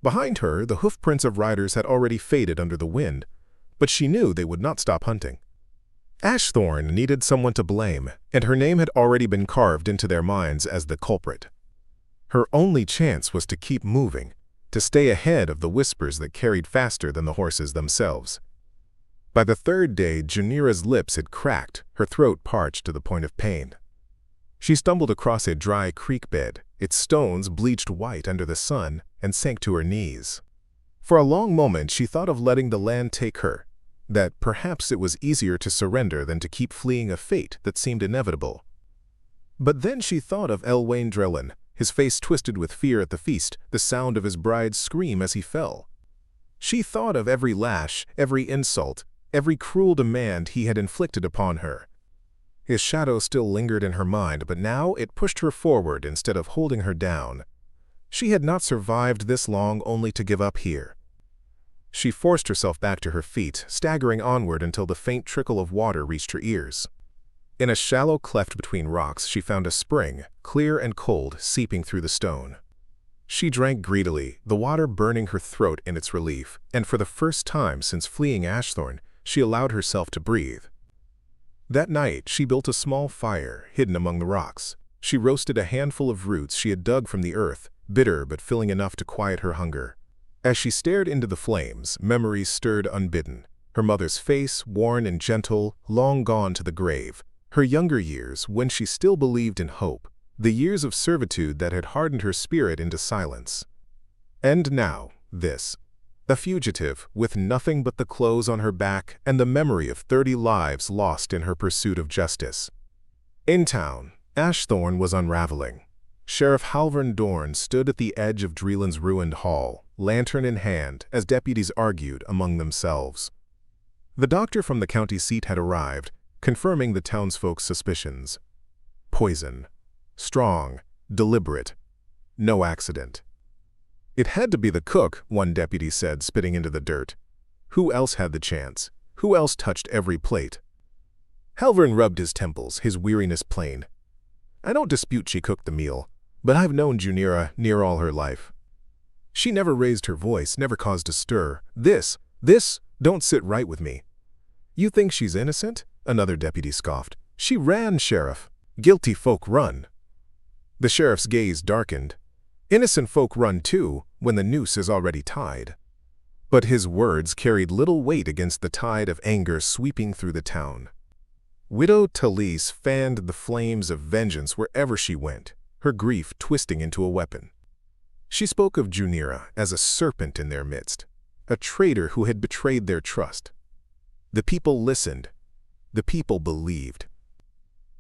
Behind her, the hoofprints of riders had already faded under the wind, but she knew they would not stop hunting. Ashthorne needed someone to blame, and her name had already been carved into their minds as the culprit. Her only chance was to keep moving, to stay ahead of the whispers that carried faster than the horses themselves. By the third day, Janira's lips had cracked, her throat parched to the point of pain. She stumbled across a dry creek bed, its stones bleached white under the sun, and sank to her knees. For a long moment she thought of letting the land take her, that perhaps it was easier to surrender than to keep fleeing a fate that seemed inevitable. But then she thought of Elwain Dreelan, his face twisted with fear at the feast, the sound of his bride's scream as he fell. She thought of every lash, every insult, every cruel demand he had inflicted upon her. His shadow still lingered in her mind, but now it pushed her forward instead of holding her down. She had not survived this long only to give up here. She forced herself back to her feet, staggering onward until the faint trickle of water reached her ears. In a shallow cleft between rocks, she found a spring, clear and cold, seeping through the stone. She drank greedily, the water burning her throat in its relief, and for the first time since fleeing Ashthorne, she allowed herself to breathe. That night, she built a small fire, hidden among the rocks. She roasted a handful of roots she had dug from the earth, bitter but filling enough to quiet her hunger. As she stared into the flames, memories stirred unbidden. Her mother's face, worn and gentle, long gone to the grave. Her younger years, when she still believed in hope. The years of servitude that had hardened her spirit into silence. And now, this. A fugitive, with nothing but the clothes on her back and the memory of 30 lives lost in her pursuit of justice. In town, Ashthorne was unraveling. Sheriff Halvern Dorn stood at the edge of Dreelan's ruined hall, lantern in hand, as deputies argued among themselves. The doctor from the county seat had arrived, confirming the townsfolk's suspicions. Poison. Strong. Deliberate. No accident. It had to be the cook, one deputy said, spitting into the dirt. Who else had the chance? Who else touched every plate? Halvern rubbed his temples, his weariness plain. I don't dispute she cooked the meal, but I've known Janira near all her life. She never raised her voice, never caused a stir. This don't sit right with me. You think she's innocent? Another deputy scoffed. She ran, Sheriff. Guilty folk run. The sheriff's gaze darkened. Innocent folk run too, when the noose is already tied. But his words carried little weight against the tide of anger sweeping through the town. Widow Talise fanned the flames of vengeance wherever she went, her grief twisting into a weapon. She spoke of Junira as a serpent in their midst, a traitor who had betrayed their trust. The people listened. The people believed.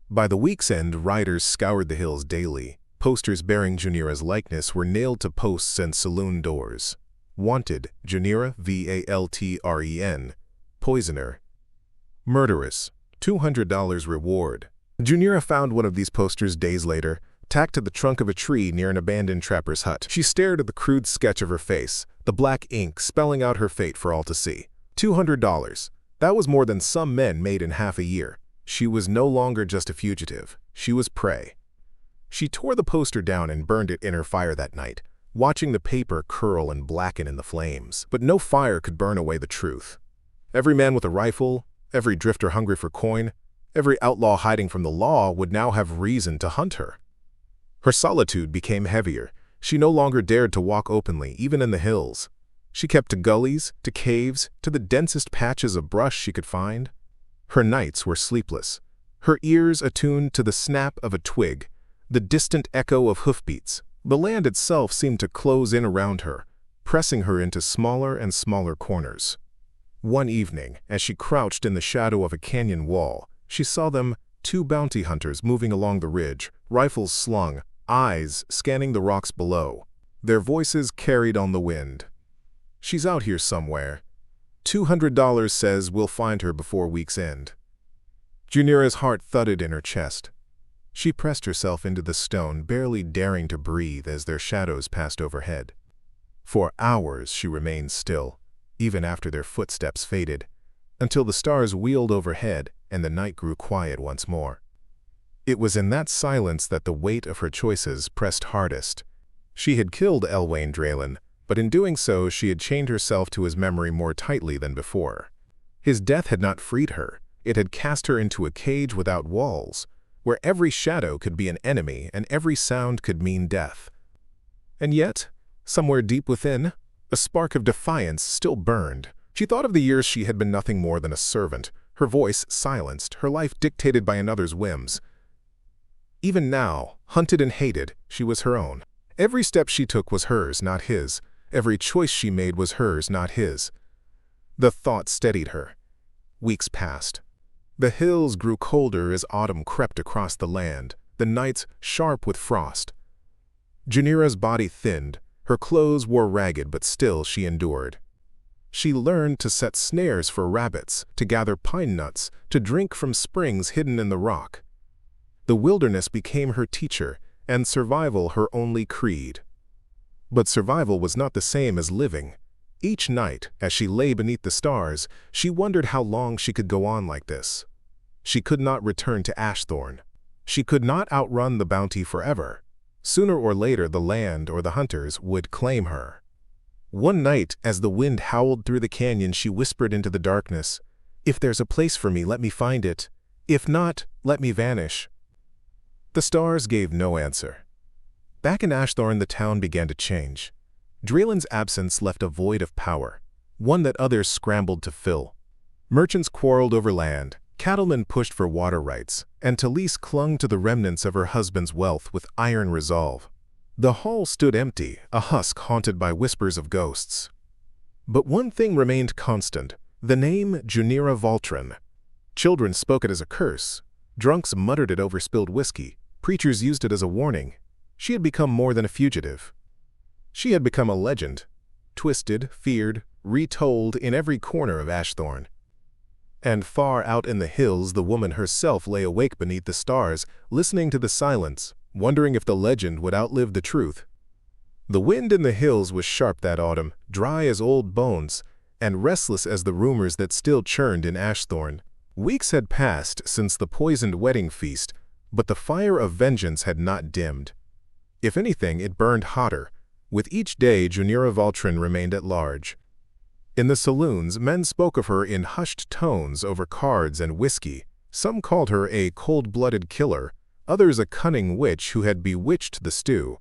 By the week's end, riders scoured the hills daily. Posters bearing Junira's likeness were nailed to posts and saloon doors. Wanted, Junira, Valtren, poisoner, murderous, $200 reward. Junira found one of these posters days later, tacked to the trunk of a tree near an abandoned trapper's hut. She stared at the crude sketch of her face, the black ink spelling out her fate for all to see. $200. That was more than some men made in half a year. She was no longer just a fugitive. She was prey. She tore the poster down and burned it in her fire that night, watching the paper curl and blacken in the flames. But no fire could burn away the truth. Every man with a rifle, every drifter hungry for coin, every outlaw hiding from the law would now have reason to hunt her. Her solitude became heavier. She no longer dared to walk openly, even in the hills. She kept to gullies, to caves, to the densest patches of brush she could find. Her nights were sleepless, her ears attuned to the snap of a twig, the distant echo of hoofbeats. The land itself seemed to close in around her, pressing her into smaller and smaller corners. One evening, as she crouched in the shadow of a canyon wall, she saw them, two bounty hunters moving along the ridge, rifles slung, eyes scanning the rocks below. Their voices carried on the wind. "She's out here somewhere. $200 says we'll find her before week's end." Junira's heart thudded in her chest. She pressed herself into the stone, barely daring to breathe as their shadows passed overhead. For hours she remained still, even after their footsteps faded, until the stars wheeled overhead and the night grew quiet once more. It was in that silence that the weight of her choices pressed hardest. She had killed Elwain Draylen, but in doing so she had chained herself to his memory more tightly than before. His death had not freed her. It had cast her into a cage without walls, where every shadow could be an enemy and every sound could mean death. And yet, somewhere deep within, a spark of defiance still burned. She thought of the years she had been nothing more than a servant, her voice silenced, her life dictated by another's whims. Even now, hunted and hated, she was her own. Every step she took was hers, not his. Every choice she made was hers, not his. The thought steadied her. Weeks passed. The hills grew colder as autumn crept across the land, the nights sharp with frost. Junira's body thinned, her clothes wore ragged, but still she endured. She learned to set snares for rabbits, to gather pine nuts, to drink from springs hidden in the rock. The wilderness became her teacher, and survival her only creed. But survival was not the same as living. Each night, as she lay beneath the stars, she wondered how long she could go on like this. She could not return to Ashthorn. She could not outrun the bounty forever. Sooner or later the land or the hunters would claim her. One night, as the wind howled through the canyon, she whispered into the darkness, "If there's a place for me, let me find it. If not, let me vanish." The stars gave no answer. Back in Ashthorn, the town began to change. Draylen's absence left a void of power, one that others scrambled to fill. Merchants quarreled over land, cattlemen pushed for water rights, and Talise clung to the remnants of her husband's wealth with iron resolve. The hall stood empty, a husk haunted by whispers of ghosts. But one thing remained constant, the name Junira Valtren. Children spoke it as a curse. Drunks muttered it over spilled whiskey. Preachers used it as a warning. She had become more than a fugitive. She had become a legend, twisted, feared, retold in every corner of Ashthorn. And far out in the hills, the woman herself lay awake beneath the stars, listening to the silence, wondering if the legend would outlive the truth. The wind in the hills was sharp that autumn, dry as old bones, and restless as the rumors that still churned in Ashthorn. Weeks had passed since the poisoned wedding feast, but the fire of vengeance had not dimmed. If anything, it burned hotter. With each day, Junira Valtren remained at large. In the saloons, men spoke of her in hushed tones over cards and whiskey. Some called her a cold-blooded killer, others a cunning witch who had bewitched the stew.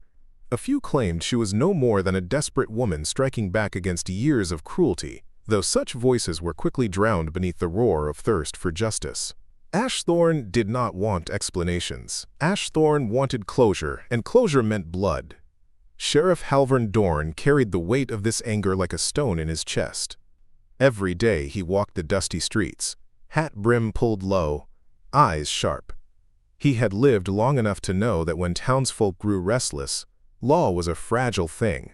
A few claimed she was no more than a desperate woman striking back against years of cruelty, though such voices were quickly drowned beneath the roar of thirst for justice. Ashthorn did not want explanations. Ashthorn wanted closure, and closure meant blood. Sheriff Halvern Dorn carried the weight of this anger like a stone in his chest. Every day he walked the dusty streets, hat brim pulled low, eyes sharp. He had lived long enough to know that when townsfolk grew restless, law was a fragile thing.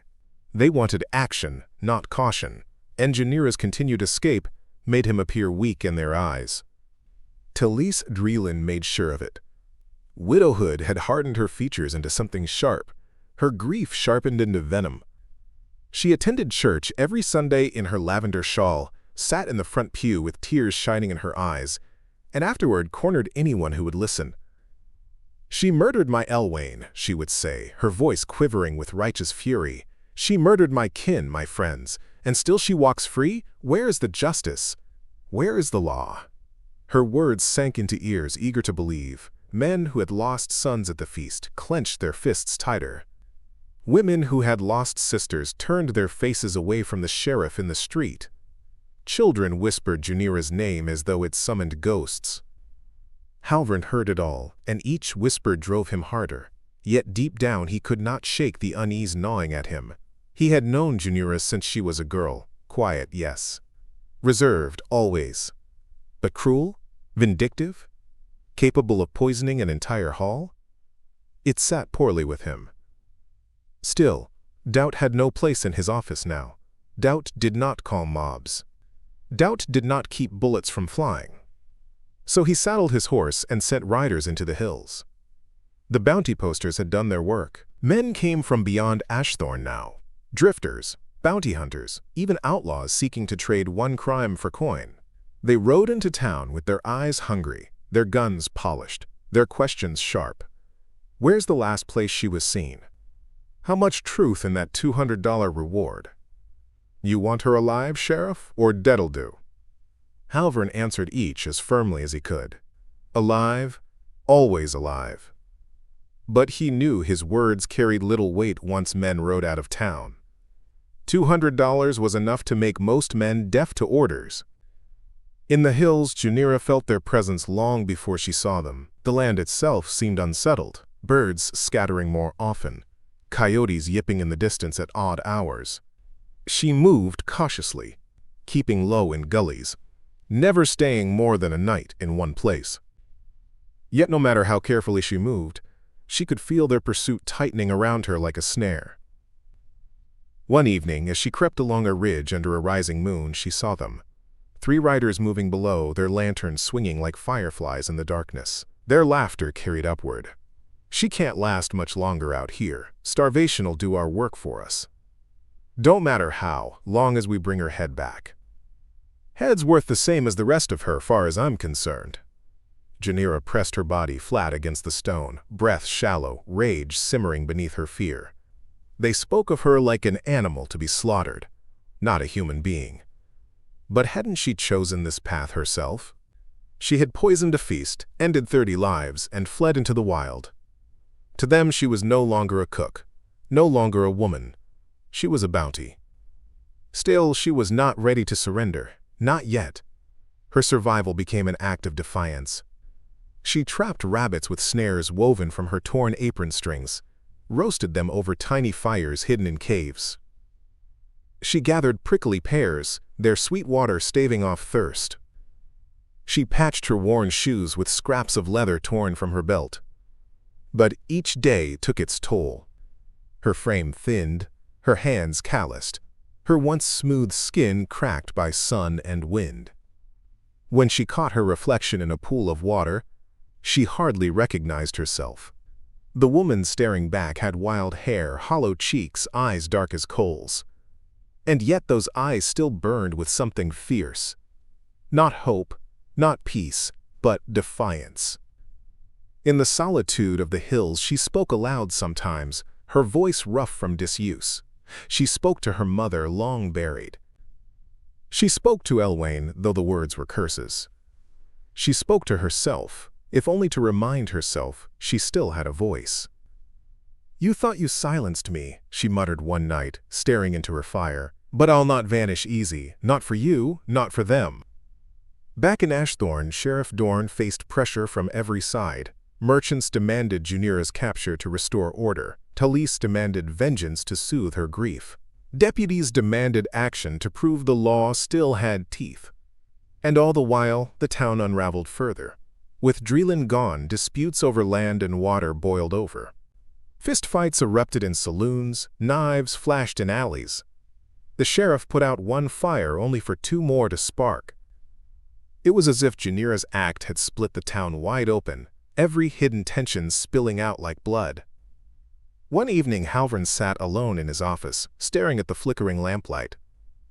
They wanted action, not caution. Engineer's continued escape made him appear weak in their eyes. Talise Drelin made sure of it. Widowhood had hardened her features into something sharp, her grief sharpened into venom. She attended church every Sunday in her lavender shawl, sat in the front pew with tears shining in her eyes, and afterward cornered anyone who would listen. "She murdered my Elwain," she would say, her voice quivering with righteous fury. "She murdered my kin, my friends, and still she walks free? Where is the justice? Where is the law?" Her words sank into ears eager to believe. Men who had lost sons at the feast clenched their fists tighter. Women who had lost sisters turned their faces away from the sheriff in the street. Children whispered Junira's name as though it summoned ghosts. Halvern heard it all, and each whisper drove him harder. Yet deep down he could not shake the unease gnawing at him. He had known Junira since she was a girl. Quiet, yes. Reserved, always. But cruel? Vindictive? Capable of poisoning an entire hall? It sat poorly with him. Still, doubt had no place in his office now. Doubt did not calm mobs. Doubt did not keep bullets from flying. So he saddled his horse and sent riders into the hills. The bounty posters had done their work. Men came from beyond Ashthorn now. Drifters, bounty hunters, even outlaws seeking to trade one crime for coin. They rode into town with their eyes hungry, their guns polished, their questions sharp. Where's the last place she was seen? How much truth in that $200 reward? You want her alive, Sheriff, or dead'll do? Halvern answered each as firmly as he could. Alive, always alive. But he knew his words carried little weight once men rode out of town. $200 was enough to make most men deaf to orders. In the hills, Junira felt their presence long before she saw them. The land itself seemed unsettled, birds scattering more often, coyotes yipping in the distance at odd hours. She moved cautiously, keeping low in gullies, never staying more than a night in one place. Yet no matter how carefully she moved, she could feel their pursuit tightening around her like a snare. One evening, as she crept along a ridge under a rising moon, she saw them. 3 riders moving below, their lanterns swinging like fireflies in the darkness. Their laughter carried upward. She can't last much longer out here. Starvation'll do our work for us. Don't matter how, long as we bring her head back. Head's worth the same as the rest of her, far as I'm concerned. Junira pressed her body flat against the stone, breath shallow, rage simmering beneath her fear. They spoke of her like an animal to be slaughtered, not a human being. But hadn't she chosen this path herself? She had poisoned a feast, ended 30 lives, and fled into the wild. To them she was no longer a cook, no longer a woman. She was a bounty. Still, she was not ready to surrender, not yet. Her survival became an act of defiance. She trapped rabbits with snares woven from her torn apron strings, roasted them over tiny fires hidden in caves. She gathered prickly pears, their sweet water staving off thirst. She patched her worn shoes with scraps of leather torn from her belt. But each day took its toll. Her frame thinned, her hands calloused, her once smooth skin cracked by sun and wind. When she caught her reflection in a pool of water, she hardly recognized herself. The woman staring back had wild hair, hollow cheeks, eyes dark as coals. And yet those eyes still burned with something fierce. Not hope, not peace, but defiance. In the solitude of the hills, she spoke aloud sometimes, her voice rough from disuse. She spoke to her mother, long buried. She spoke to Elwain, though the words were curses. She spoke to herself, if only to remind herself she still had a voice. "You thought you silenced me," she muttered one night, staring into her fire. "But I'll not vanish easy, not for you, not for them." Back in Ashthorn, Sheriff Dorn faced pressure from every side. Merchants demanded Junira's capture to restore order. Police demanded vengeance to soothe her grief. Deputies demanded action to prove the law still had teeth. And all the while, the town unraveled further. With Dreelan gone, disputes over land and water boiled over. Fistfights erupted in saloons, knives flashed in alleys. The sheriff put out one fire only for two more to spark. It was as if Junira's act had split the town wide open, every hidden tension spilling out like blood. One evening Halvern sat alone in his office, staring at the flickering lamplight.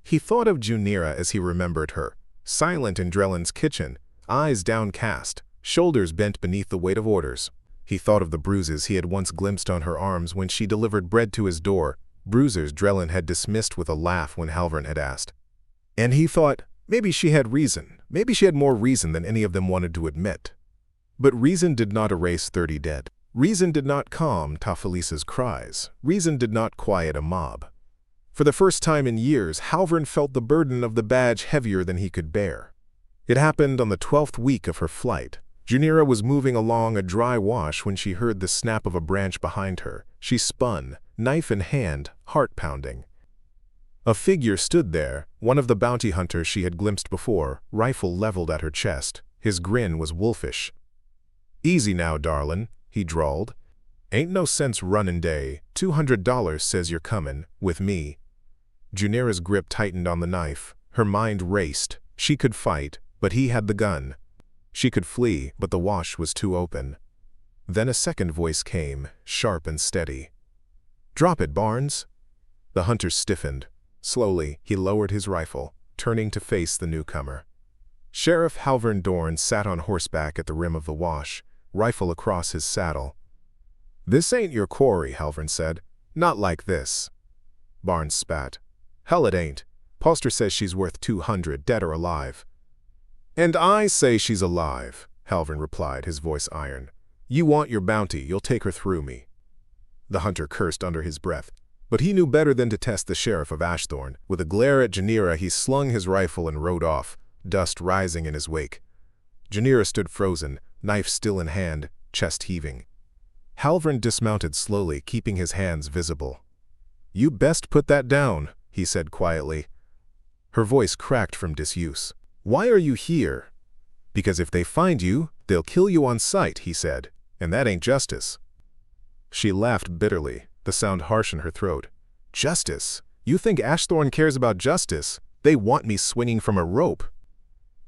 He thought of Junira as he remembered her, silent in Dreelan's kitchen, eyes downcast, shoulders bent beneath the weight of orders. He thought of the bruises he had once glimpsed on her arms when she delivered bread to his door, bruises Dreelan had dismissed with a laugh when Halvern had asked. And he thought, maybe she had reason, maybe she had more reason than any of them wanted to admit. But reason did not erase 30 dead. Reason did not calm Tafelisa's cries. Reason did not quiet a mob. For the first time in years, Halvern felt the burden of the badge heavier than he could bear. It happened on the 12th week of her flight. Junira was moving along a dry wash when she heard the snap of a branch behind her. She spun, knife in hand, heart pounding. A figure stood there, one of the bounty hunters she had glimpsed before, rifle leveled at her chest. His grin was wolfish. "Easy now, darlin'," he drawled. "Ain't no sense runnin' day. $200 says you're comin' with me." Junira's grip tightened on the knife. Her mind raced. She could fight, but he had the gun. She could flee, but the wash was too open. Then a second voice came, sharp and steady. "Drop it, Barnes." The hunter stiffened. Slowly, he lowered his rifle, turning to face the newcomer. Sheriff Halvern Dorn sat on horseback at the rim of the wash, rifle across his saddle. "This ain't your quarry," Halvern said. "Not like this." Barnes spat. "Hell it ain't. Poster says she's worth 200, dead or alive." "And I say she's alive," Halvern replied, his voice iron. "You want your bounty, you'll take her through me." The hunter cursed under his breath, but he knew better than to test the sheriff of Ashthorne. With a glare at Junira, he slung his rifle and rode off, dust rising in his wake. Junira stood frozen, knife still in hand, chest heaving. Halvern dismounted slowly, keeping his hands visible. "You best put that down," he said quietly. Her voice cracked from disuse. "Why are you here?" "Because if they find you, they'll kill you on sight," he said, "and that ain't justice." She laughed bitterly, the sound harsh in her throat. "Justice? You think Ashthorne cares about justice? They want me swinging from a rope."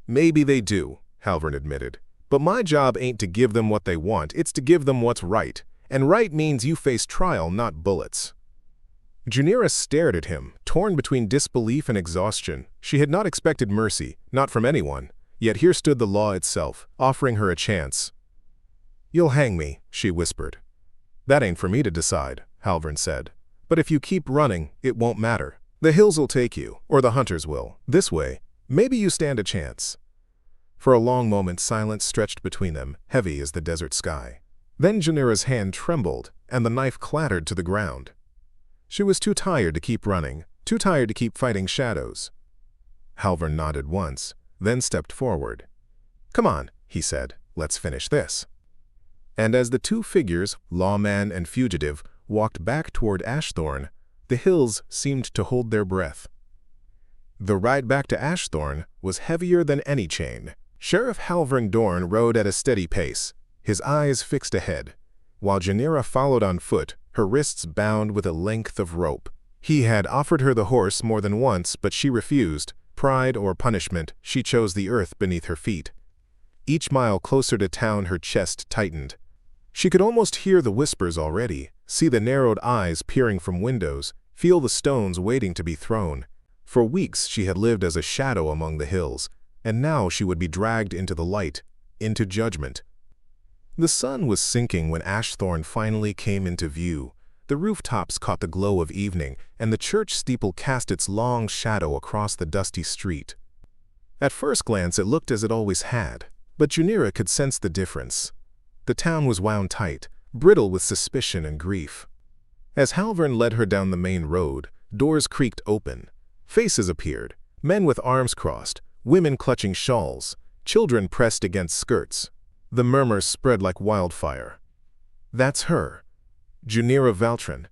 "Maybe they do," Halvern admitted. "But my job ain't to give them what they want, it's to give them what's right. And right means you face trial, not bullets." Junira stared at him, torn between disbelief and exhaustion. She had not expected mercy, not from anyone, yet here stood the law itself, offering her a chance. "You'll hang me," she whispered. "That ain't for me to decide," Halvern said. "But if you keep running, it won't matter. The hills will take you, or the hunters will. This way, maybe you stand a chance." For a long moment silence stretched between them, heavy as the desert sky. Then Junira's hand trembled, and the knife clattered to the ground. She was too tired to keep running, too tired to keep fighting shadows. Halvern nodded once, then stepped forward. "Come on," he said, "let's finish this." And as the two figures, lawman and fugitive, walked back toward Ashthorne, the hills seemed to hold their breath. The ride back to Ashthorne was heavier than any chain. Sheriff Halvern Dorn rode at a steady pace, his eyes fixed ahead, while Junira followed on foot, her wrists bound with a length of rope. He had offered her the horse more than once, but she refused. Pride or punishment, she chose the earth beneath her feet. Each mile closer to town, her chest tightened. She could almost hear the whispers already, see the narrowed eyes peering from windows, feel the stones waiting to be thrown. For weeks she had lived as a shadow among the hills, and now she would be dragged into the light, into judgment. The sun was sinking when Ashthorne finally came into view. The rooftops caught the glow of evening, and the church steeple cast its long shadow across the dusty street. At first glance it looked as it always had, but Junira could sense the difference. The town was wound tight, brittle with suspicion and grief. As Halvern led her down the main road, doors creaked open. Faces appeared, men with arms crossed, women clutching shawls, children pressed against skirts. The murmurs spread like wildfire. That's her. Junira Valtrin.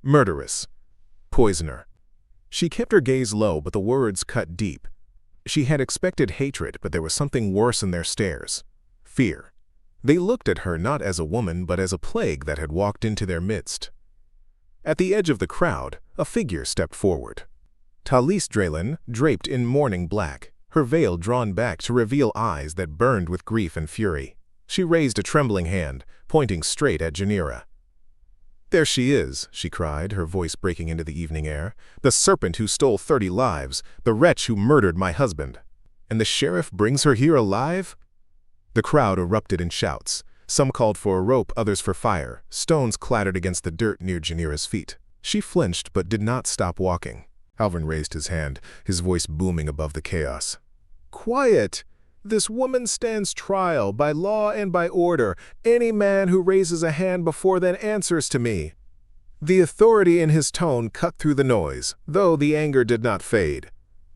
Murderess. Poisoner. She kept her gaze low, but the words cut deep. She had expected hatred, but there was something worse in their stares. Fear. They looked at her not as a woman, but as a plague that had walked into their midst. At the edge of the crowd, a figure stepped forward. Talise Drelin, draped in mourning black, her veil drawn back to reveal eyes that burned with grief and fury. She raised a trembling hand, pointing straight at Junira. "There she is," she cried, her voice breaking into the evening air. "The serpent who stole 30 lives, the wretch who murdered my husband. And the sheriff brings her here alive?" The crowd erupted in shouts. Some called for a rope, others for fire. Stones clattered against the dirt near Junira's feet. She flinched but did not stop walking. Halvern raised his hand, his voice booming above the chaos. "Quiet! This woman stands trial by law and by order. Any man who raises a hand before then answers to me." The authority in his tone cut through the noise, though the anger did not fade.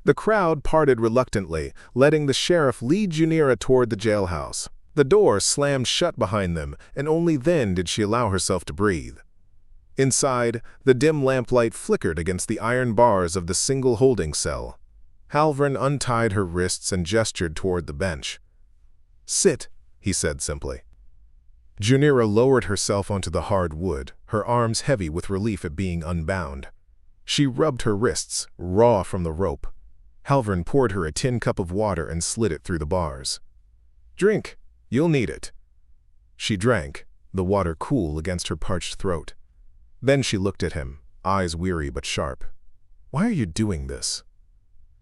The crowd parted reluctantly, letting the sheriff lead Junira toward the jailhouse. The door slammed shut behind them, and only then did she allow herself to breathe. Inside, the dim lamplight flickered against the iron bars of the single holding cell. Halvern untied her wrists and gestured toward the bench. "Sit," he said simply. Junira lowered herself onto the hard wood, her arms heavy with relief at being unbound. She rubbed her wrists, raw from the rope. Halvern poured her a tin cup of water and slid it through the bars. "Drink. You'll need it." She drank, the water cool against her parched throat. Then she looked at him, eyes weary but sharp. "Why are you doing this?"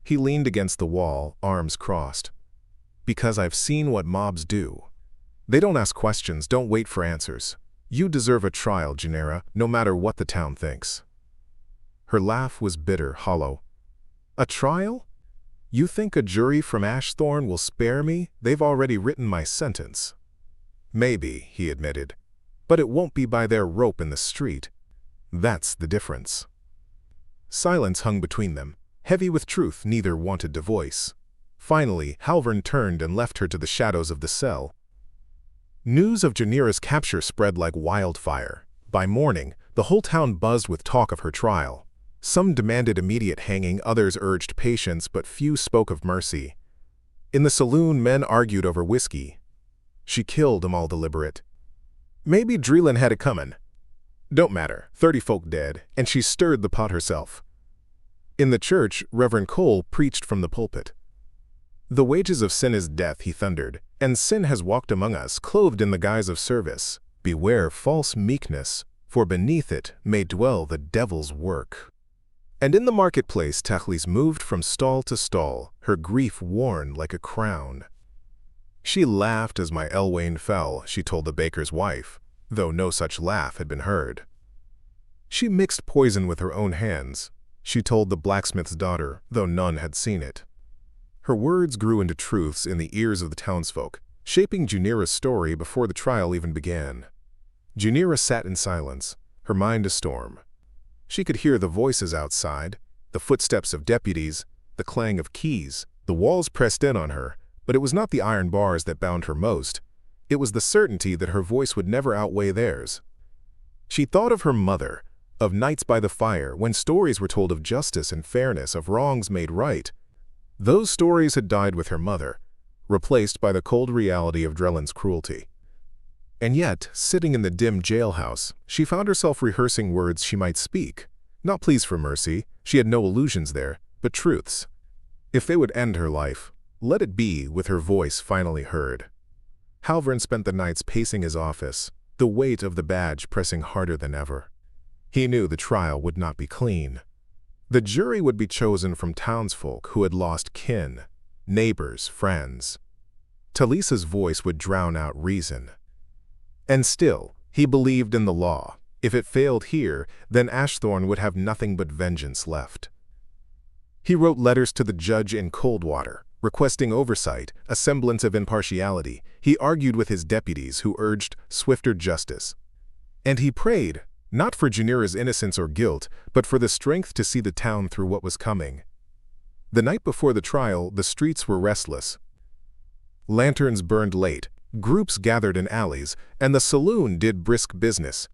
He leaned against the wall, arms crossed. "Because I've seen what mobs do. They don't ask questions, don't wait for answers. You deserve a trial, Junira, no matter what the town thinks." Her laugh was bitter, hollow. "A trial? You think a jury from Ashthorne will spare me? They've already written my sentence." "Maybe," he admitted, "but it won't be by their rope in the street. That's the difference." Silence hung between them. Heavy with truth neither wanted to voice. Finally, Halvern turned and left her to the shadows of the cell. News of Junira's capture spread like wildfire. By morning, the whole town buzzed with talk of her trial. Some demanded immediate hanging, others urged patience, but few spoke of mercy. In the saloon, men argued over whiskey. "She killed 'em all deliberate. Maybe Drelin had it comin'. Don't matter, 30 folk dead, and she stirred the pot herself." In the church, Reverend Cole preached from the pulpit. "The wages of sin is death," he thundered, "and sin has walked among us, clothed in the guise of service. Beware false meekness, for beneath it may dwell the devil's work." And in the marketplace, Talise moved from stall to stall, her grief worn like a crown. "She laughed as my Elwain fell," she told the baker's wife, though no such laugh had been heard. "She mixed poison with her own hands," she told the blacksmith's daughter, though none had seen it. Her words grew into truths in the ears of the townsfolk, shaping Junira's story before the trial even began. Junira sat in silence, her mind a storm. She could hear the voices outside, the footsteps of deputies, the clang of keys. The walls pressed in on her, but it was not the iron bars that bound her most. It was the certainty that her voice would never outweigh theirs. She thought of her mother, of nights by the fire, when stories were told of justice and fairness, of wrongs made right. Those stories had died with her mother, replaced by the cold reality of Drelin's cruelty. And yet, sitting in the dim jailhouse, she found herself rehearsing words she might speak. Not pleas for mercy, she had no illusions there, but truths. If they would end her life, let it be with her voice finally heard. Halvern spent the nights pacing his office, the weight of the badge pressing harder than ever. He knew the trial would not be clean. The jury would be chosen from townsfolk who had lost kin, neighbors, friends. Talisa's voice would drown out reason. And still, he believed in the law. If it failed here, then Ashthorne would have nothing but vengeance left. He wrote letters to the judge in Coldwater, requesting oversight, a semblance of impartiality. He argued with his deputies, who urged swifter justice. And he prayed, not for Junira's innocence or guilt, but for the strength to see the town through what was coming. The night before the trial, the streets were restless. Lanterns burned late, Groups gathered in alleys, and the saloon did brisk business.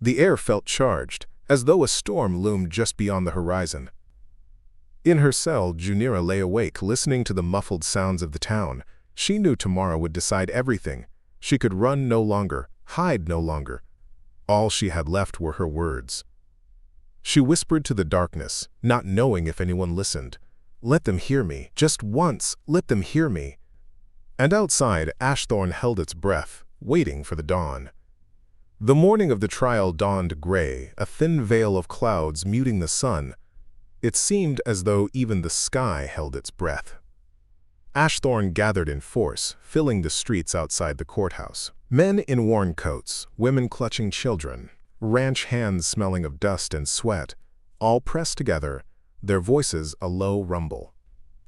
The air felt charged, as though a storm loomed just beyond the horizon. In her cell, Junira lay awake, listening to the muffled sounds of the town. She knew tomorrow would decide everything. She could run no longer, hide no longer. All she had left were her words. She whispered to the darkness, not knowing if anyone listened. "Let them hear me. Just once, let them hear me." And outside, Ashthorn held its breath, waiting for the dawn. The morning of the trial dawned gray, a thin veil of clouds muting the sun. It seemed as though even the sky held its breath. Ashthorn gathered in force, filling the streets outside the courthouse. Men in worn coats, women clutching children, ranch hands smelling of dust and sweat, all pressed together, their voices a low rumble.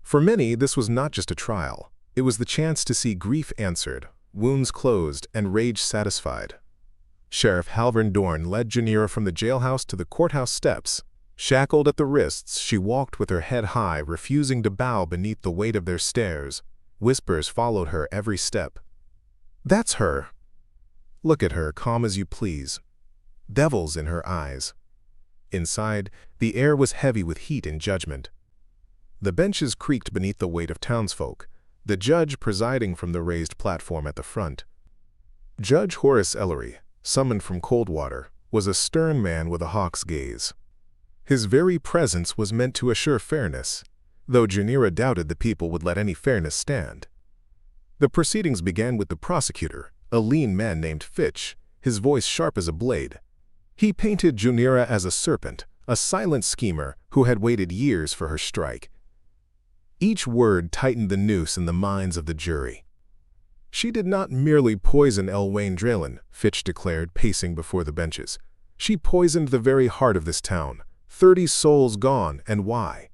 For many, this was not just a trial. It was the chance to see grief answered, wounds closed, and rage satisfied. Sheriff Halvern Dorn led Junira from the jailhouse to the courthouse steps. Shackled at the wrists, she walked with her head high, refusing to bow beneath the weight of their stares. Whispers followed her every step. "That's her. Look at her, calm as you please." Devils in her eyes. Inside, the air was heavy with heat and judgment. The benches creaked beneath the weight of townsfolk, the judge presiding from the raised platform at the front. Judge Horace Ellery, summoned from Coldwater, was a stern man with a hawk's gaze. His very presence was meant to assure fairness, though Junira doubted the people would let any fairness stand. The proceedings began with the prosecutor, a lean man named Fitch, his voice sharp as a blade. He painted Junira as a serpent, a silent schemer who had waited years for her strike. Each word tightened the noose in the minds of the jury. "She did not merely poison Elwain Draylen," Fitch declared, pacing before the benches. "She poisoned the very heart of this town. 30 souls gone, and why?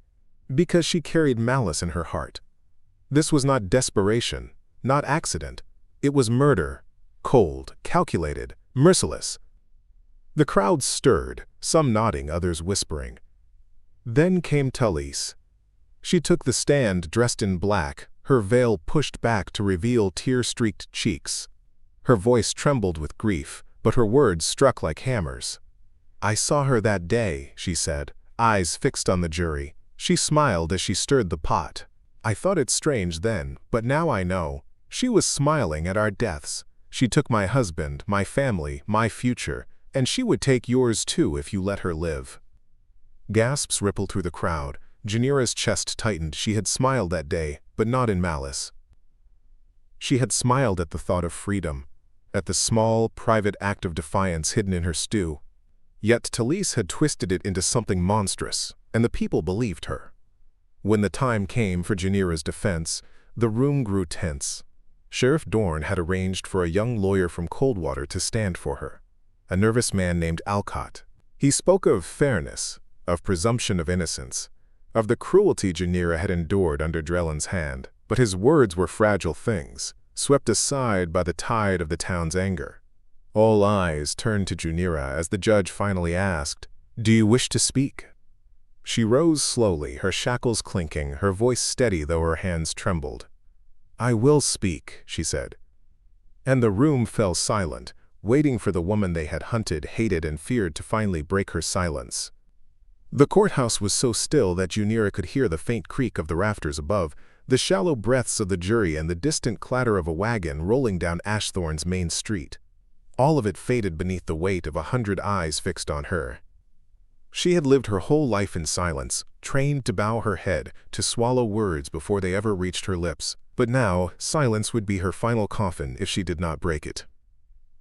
Because she carried malice in her heart. This was not desperation, not accident. It was murder, cold, calculated, merciless." The crowd stirred, some nodding, others whispering. Then came Talise. She took the stand dressed in black, her veil pushed back to reveal tear-streaked cheeks. Her voice trembled with grief, but her words struck like hammers. "I saw her that day," she said, eyes fixed on the jury. She smiled as she stirred the pot. "I thought it strange then, but now I know. She was smiling at our deaths. She took my husband, my family, my future, and she would take yours too if you let her live." Gasps rippled through the crowd. Junira's chest tightened. She had smiled that day, but not in malice. She had smiled at the thought of freedom, at the small, private act of defiance hidden in her stew. Yet Talise had twisted it into something monstrous, and the people believed her. When the time came for Junira's defense, the room grew tense. Sheriff Dorn had arranged for a young lawyer from Coldwater to stand for her, a nervous man named Alcott. He spoke of fairness, of presumption of innocence, of the cruelty Junira had endured under Draylen's hand, but his words were fragile things, swept aside by the tide of the town's anger. All eyes turned to Junira as the judge finally asked, "Do you wish to speak?" She rose slowly, her shackles clinking, her voice steady though her hands trembled. "I will speak," she said. And the room fell silent, waiting for the woman they had hunted, hated, and feared to finally break her silence. The courthouse was so still that Junira could hear the faint creak of the rafters above, the shallow breaths of the jury, and the distant clatter of a wagon rolling down Ashthorn's main street. All of it faded beneath the weight of 100 eyes fixed on her. She had lived her whole life in silence, trained to bow her head, to swallow words before they ever reached her lips. But now, silence would be her final coffin if she did not break it.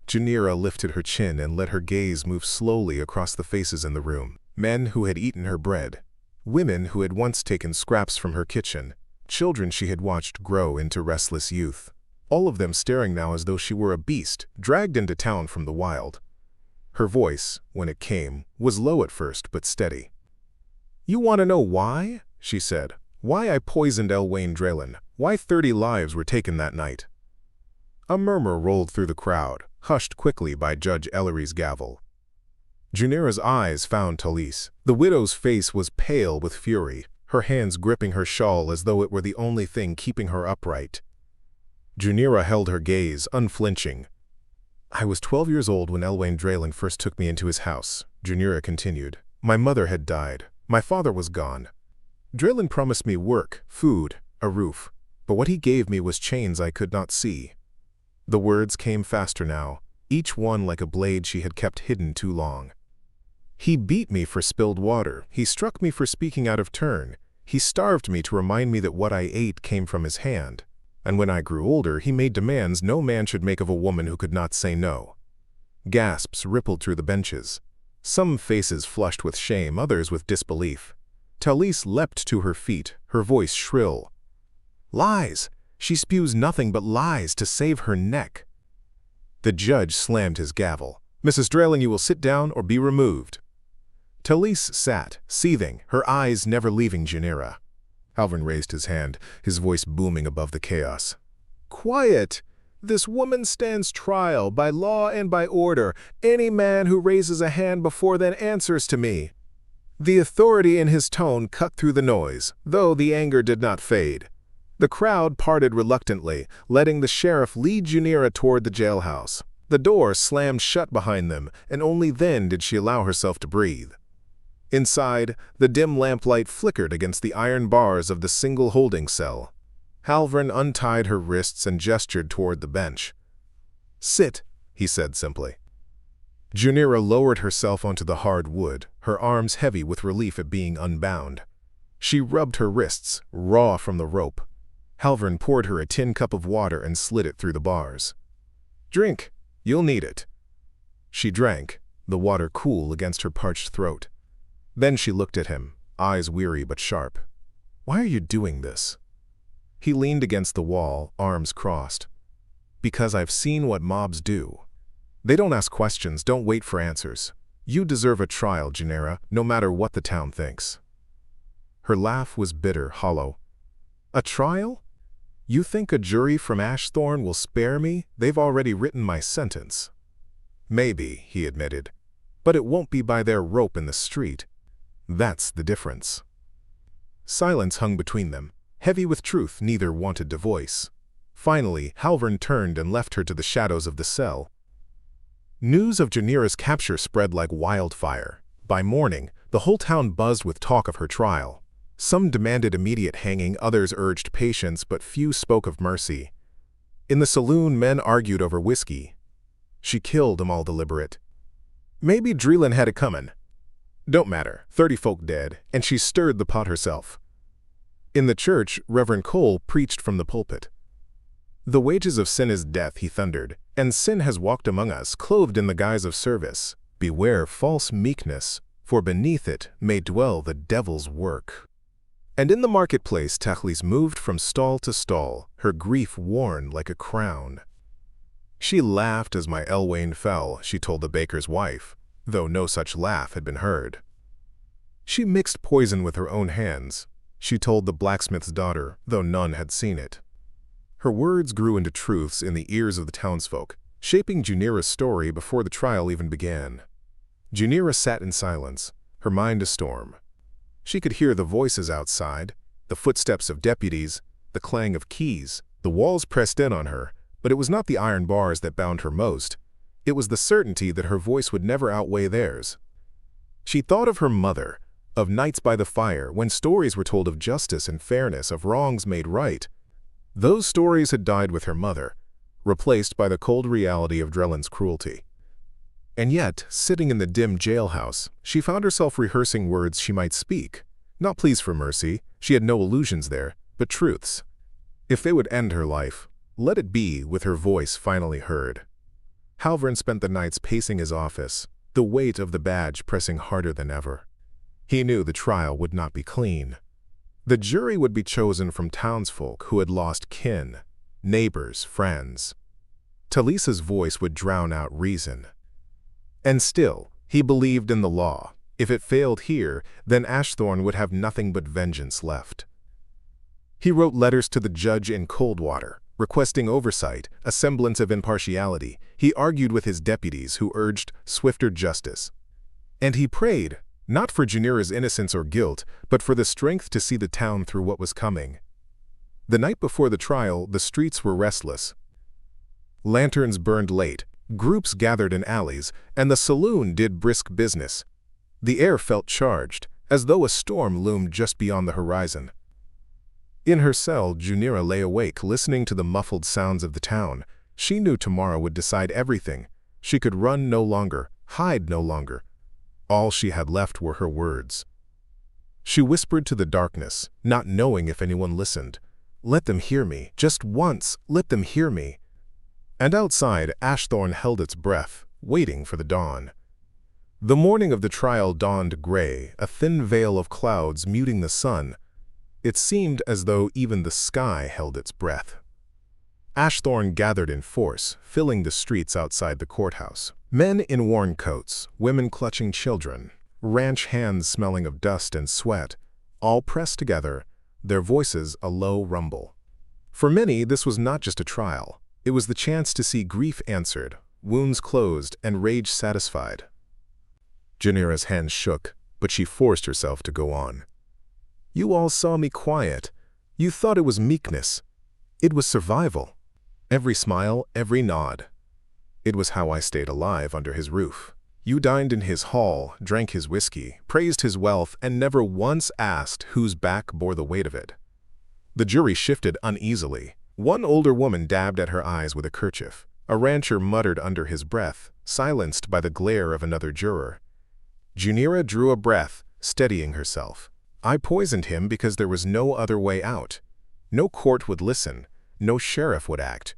Junira lifted her chin and let her gaze move slowly across the faces in the room. Men who had eaten her bread, women who had once taken scraps from her kitchen, children she had watched grow into restless youth. All of them staring now as though she were a beast, dragged into town from the wild. Her voice, when it came, was low at first but steady. "You want to know why?" she said. "Why I poisoned Elwain Draylen, why 30 lives were taken that night." A murmur rolled through the crowd, hushed quickly by Judge Ellery's gavel. Junira's eyes found Talise. The widow's face was pale with fury, her hands gripping her shawl as though it were the only thing keeping her upright. Junira held her gaze, unflinching. "I was 12 years old when Elwain Draylen first took me into his house," Junira continued. "My mother had died. My father was gone. Draylen promised me work, food, a roof, but what he gave me was chains I could not see." The words came faster now, each one like a blade she had kept hidden too long. "He beat me for spilled water. He struck me for speaking out of turn. He starved me to remind me that what I ate came from his hand. And when I grew older, he made demands no man should make of a woman who could not say no." Gasps rippled through the benches. Some faces flushed with shame, others with disbelief. Talise leapt to her feet, her voice shrill. "Lies! She spews nothing but lies to save her neck." The judge slammed his gavel. "Mrs. Draylen, you will sit down or be removed." Talise sat, seething, her eyes never leaving Junira. Halvern raised his hand, his voice booming above the chaos. "Quiet! This woman stands trial by law and by order. Any man who raises a hand before then answers to me." The authority in his tone cut through the noise, though the anger did not fade. The crowd parted reluctantly, letting the sheriff lead Junira toward the jailhouse. The door slammed shut behind them, and only then did she allow herself to breathe. Inside, the dim lamplight flickered against the iron bars of the single holding cell. Halvern untied her wrists and gestured toward the bench. "Sit," he said simply. Junira lowered herself onto the hard wood, her arms heavy with relief at being unbound. She rubbed her wrists, raw from the rope. Halvern poured her a tin cup of water and slid it through the bars. "Drink. You'll need it." She drank, the water cool against her parched throat. Then she looked at him, eyes weary but sharp. "Why are you doing this?" He leaned against the wall, arms crossed. "Because I've seen what mobs do. They don't ask questions, don't wait for answers. You deserve a trial, Junira, no matter what the town thinks." Her laugh was bitter, hollow. "A trial? You think a jury from Ashthorne will spare me? They've already written my sentence." "Maybe," he admitted, "but it won't be by their rope in the street. That's the difference." Silence hung between them, heavy with truth neither wanted to voice. Finally, Halvern turned and left her to the shadows of the cell. News of Junira's capture spread like wildfire. By morning, the whole town buzzed with talk of her trial. Some demanded immediate hanging, others urged patience, but few spoke of mercy. In the saloon, men argued over whiskey. "She killed 'em all deliberate." "Maybe Draylen had it comin'." "Don't matter, 30 folk dead, and she stirred the pot herself." In the church, Reverend Cole preached from the pulpit. "The wages of sin is death," he thundered, "and sin has walked among us, clothed in the guise of service. Beware false meekness, for beneath it may dwell the devil's work." And in the marketplace, Talise moved from stall to stall, her grief worn like a crown. "She laughed as my Elwain fell," she told the baker's wife, though no such laugh had been heard. "She mixed poison with her own hands," she told the blacksmith's daughter, though none had seen it. Her words grew into truths in the ears of the townsfolk, shaping Junira's story before the trial even began. Junira sat in silence, her mind a storm. She could hear the voices outside, the footsteps of deputies, the clang of keys. The walls pressed in on her, but it was not the iron bars that bound her most. It was the certainty that her voice would never outweigh theirs. She thought of her mother, of nights by the fire, when stories were told of justice and fairness, of wrongs made right. Those stories had died with her mother, replaced by the cold reality of Draylen's cruelty. And yet, sitting in the dim jailhouse, she found herself rehearsing words she might speak. Not pleas for mercy, she had no illusions there, but truths. If they would end her life, let it be with her voice finally heard. Halvern spent the nights pacing his office, the weight of the badge pressing harder than ever. He knew the trial would not be clean. The jury would be chosen from townsfolk who had lost kin, neighbors, friends. Talisa's voice would drown out reason. And still, he believed in the law. If it failed here, then Ashthorne would have nothing but vengeance left. He wrote letters to the judge in Coldwater, requesting oversight, a semblance of impartiality. He argued with his deputies, who urged swifter justice. And he prayed, not for Junira's innocence or guilt, but for the strength to see the town through what was coming. The night before the trial, the streets were restless. Lanterns burned late, groups gathered in alleys, and the saloon did brisk business. The air felt charged, as though a storm loomed just beyond the horizon. In her cell, Junira lay awake, listening to the muffled sounds of the town. She knew tomorrow would decide everything. She could run no longer, hide no longer. All she had left were her words. She whispered to the darkness, not knowing if anyone listened. "Let them hear me, just once, let them hear me." And outside, Ashthorn held its breath, waiting for the dawn. The morning of the trial dawned gray, a thin veil of clouds muting the sun. It seemed as though even the sky held its breath. Ashthorn gathered in force, filling the streets outside the courthouse. Men in worn coats, women clutching children, ranch hands smelling of dust and sweat, all pressed together, their voices a low rumble. For many, this was not just a trial. It was the chance to see grief answered, wounds closed, and rage satisfied. Junira's hands shook, but she forced herself to go on. "You all saw me quiet. You thought it was meekness. It was survival. Every smile, every nod. It was how I stayed alive under his roof. You dined in his hall, drank his whiskey, praised his wealth, and never once asked whose back bore the weight of it." The jury shifted uneasily. One older woman dabbed at her eyes with a kerchief. A rancher muttered under his breath, silenced by the glare of another juror. Junira drew a breath, steadying herself. "I poisoned him because there was no other way out. No court would listen. No sheriff would act.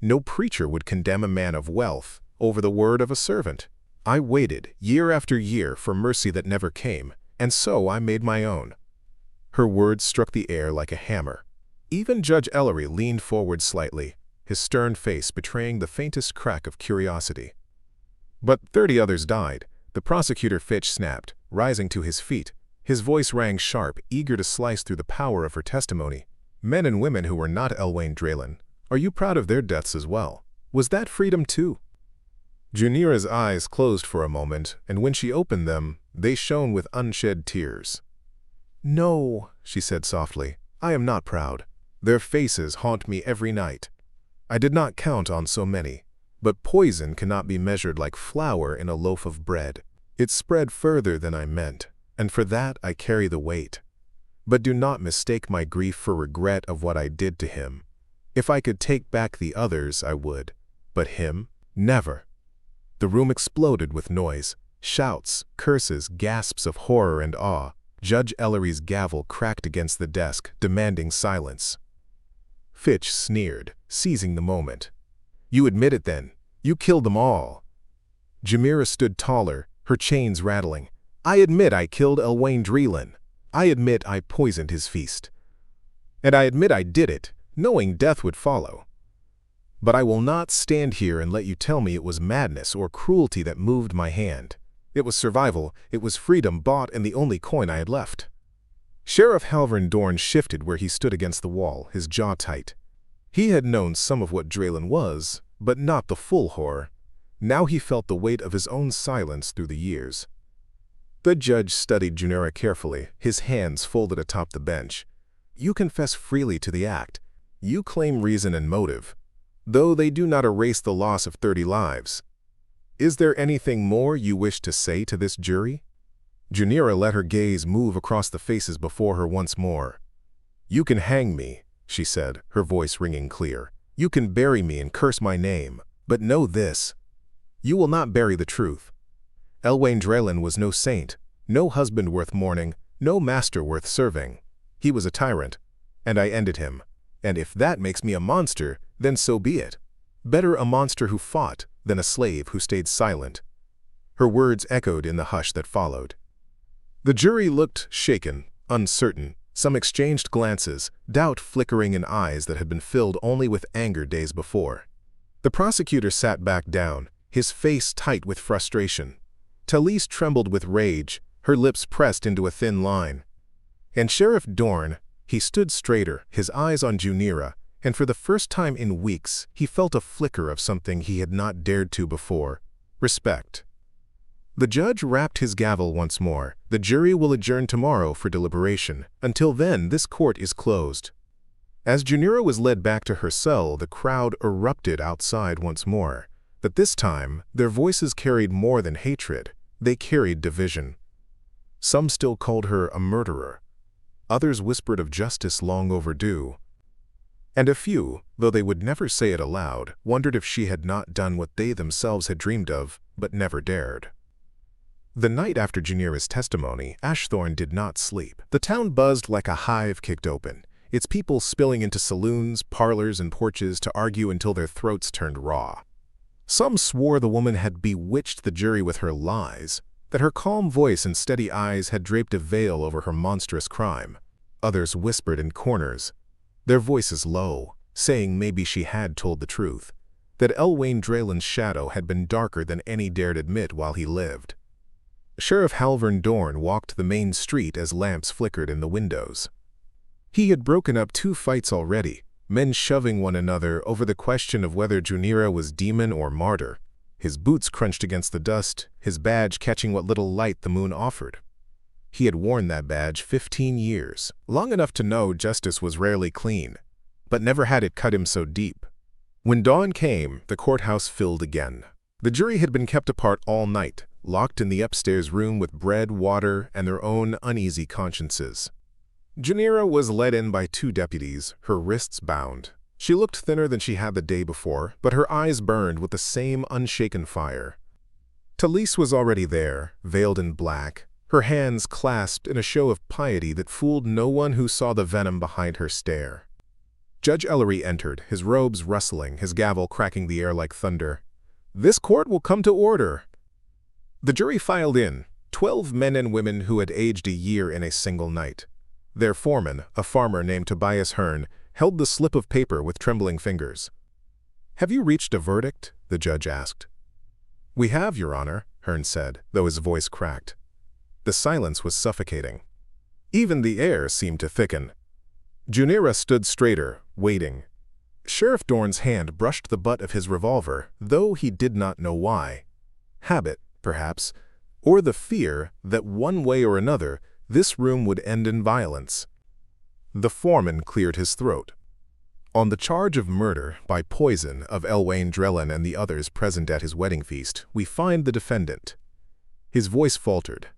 No preacher would condemn a man of wealth over the word of a servant. I waited, year after year, for mercy that never came, and so I made my own." Her words struck the air like a hammer. Even Judge Ellery leaned forward slightly, his stern face betraying the faintest crack of curiosity. "But 30 others died," the prosecutor Fitch snapped, rising to his feet. His voice rang sharp, eager to slice through the power of her testimony. "Men and women who were not Elwain Draylen. Are you proud of their deaths as well? Was that freedom too?" Junira's eyes closed for a moment, and when she opened them, they shone with unshed tears. "No," she said softly, "I am not proud. Their faces haunt me every night. I did not count on so many. But poison cannot be measured like flour in a loaf of bread. It spread further than I meant, and for that I carry the weight. But do not mistake my grief for regret of what I did to him. If I could take back the others, I would. But him? Never." The room exploded with noise, shouts, curses, gasps of horror and awe. Judge Ellery's gavel cracked against the desk, demanding silence. Fitch sneered, seizing the moment. "You admit it then. You killed them all." Junira stood taller, her chains rattling. "I admit I killed Elwain Draylen. I admit I poisoned his feast. And I admit I did it, knowing death would follow. But I will not stand here and let you tell me it was madness or cruelty that moved my hand. It was survival, it was freedom bought and the only coin I had left." Sheriff Halvern Dorn shifted where he stood against the wall, his jaw tight. He had known some of what Draylen was, but not the full horror. Now he felt the weight of his own silence through the years. The judge studied Junira carefully, his hands folded atop the bench. "You confess freely to the act. You claim reason and motive, though they do not erase the loss of 30 lives. Is there anything more you wish to say to this jury?" Junira let her gaze move across the faces before her once more. "You can hang me," she said, her voice ringing clear. "You can bury me and curse my name, but know this. You will not bury the truth. Elwain Draylen was no saint, no husband worth mourning, no master worth serving. He was a tyrant, and I ended him. And if that makes me a monster, then so be it. Better a monster who fought than a slave who stayed silent." Her words echoed in the hush that followed. The jury looked shaken, uncertain. Some exchanged glances, doubt flickering in eyes that had been filled only with anger days before. The prosecutor sat back down, his face tight with frustration. Talise trembled with rage, her lips pressed into a thin line. And Sheriff Dorn, he stood straighter, his eyes on Junira, and for the first time in weeks he felt a flicker of something he had not dared to before: respect. The judge rapped his gavel once more. "The jury will adjourn tomorrow for deliberation. Until then, this court is closed." As Junira was led back to her cell, the crowd erupted outside once more. But this time, their voices carried more than hatred. They carried division. Some still called her a murderer. Others whispered of justice long overdue. And a few, though they would never say it aloud, wondered if she had not done what they themselves had dreamed of, but never dared. The night after Junira's testimony, Ashthorne did not sleep. The town buzzed like a hive kicked open, its people spilling into saloons, parlors, and porches to argue until their throats turned raw. Some swore the woman had bewitched the jury with her lies, that her calm voice and steady eyes had draped a veil over her monstrous crime. Others whispered in corners, their voices low, saying maybe she had told the truth, that Elwain Draylen's shadow had been darker than any dared admit while he lived. Sheriff Halvern Dorn walked the main street as lamps flickered in the windows. He had broken up 2 fights already, men shoving one another over the question of whether Junira was demon or martyr. His boots crunched against the dust, his badge catching what little light the moon offered. He had worn that badge 15 years, long enough to know justice was rarely clean, but never had it cut him so deep. When dawn came, the courthouse filled again. The jury had been kept apart all night, locked in the upstairs room with bread, water, and their own uneasy consciences. Junira was led in by 2 deputies, her wrists bound. She looked thinner than she had the day before, but her eyes burned with the same unshaken fire. Talise was already there, veiled in black, her hands clasped in a show of piety that fooled no one who saw the venom behind her stare. Judge Ellery entered, his robes rustling, his gavel cracking the air like thunder. "This court will come to order." The jury filed in, 12 men and women who had aged a year in a single night. Their foreman, a farmer named Tobias Hearn, held the slip of paper with trembling fingers. "Have you reached a verdict?" the judge asked. "We have, Your Honor," Hearn said, though his voice cracked. The silence was suffocating. Even the air seemed to thicken. Junira stood straighter, waiting. Sheriff Dorn's hand brushed the butt of his revolver, though he did not know why. Habit, perhaps, or the fear that one way or another, this room would end in violence. The foreman cleared his throat. "On the charge of murder by poison of Elwain Draylen and the others present at his wedding feast, we find the defendant." His voice faltered.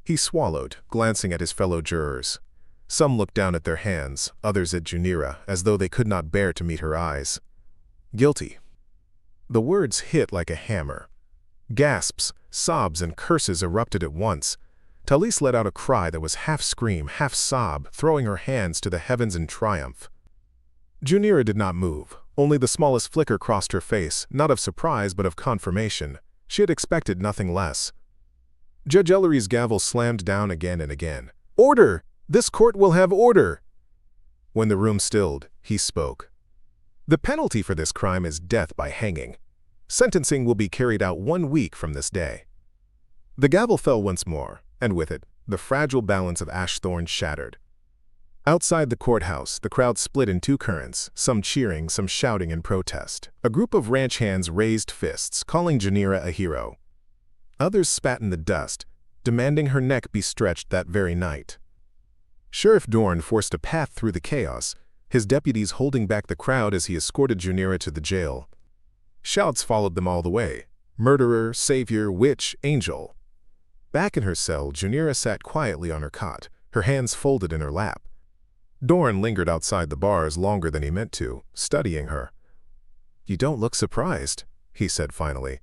He swallowed, glancing at his fellow jurors. Some looked down at their hands, others at Junira, as though they could not bear to meet her eyes. "Guilty." The words hit like a hammer. Gasps, sobs, and curses erupted at once. Talise let out a cry that was half scream, half sob, throwing her hands to the heavens in triumph. Junira did not move. Only the smallest flicker crossed her face, not of surprise but of confirmation. She had expected nothing less. Judge Ellery's gavel slammed down again and again. "Order! This court will have order!" When the room stilled, he spoke. "The penalty for this crime is death by hanging. Sentencing will be carried out 1 week from this day." The gavel fell once more, and with it, the fragile balance of Ashthorne shattered. Outside the courthouse, the crowd split in 2 currents, some cheering, some shouting in protest. A group of ranch hands raised fists, calling Junira a hero. Others spat in the dust, demanding her neck be stretched that very night. Sheriff Dorn forced a path through the chaos, his deputies holding back the crowd as he escorted Junira to the jail. Shouts followed them all the way. Murderer, savior, witch, angel. Back in her cell, Junira sat quietly on her cot, her hands folded in her lap. Dorn lingered outside the bars longer than he meant to, studying her. "You don't look surprised," he said finally.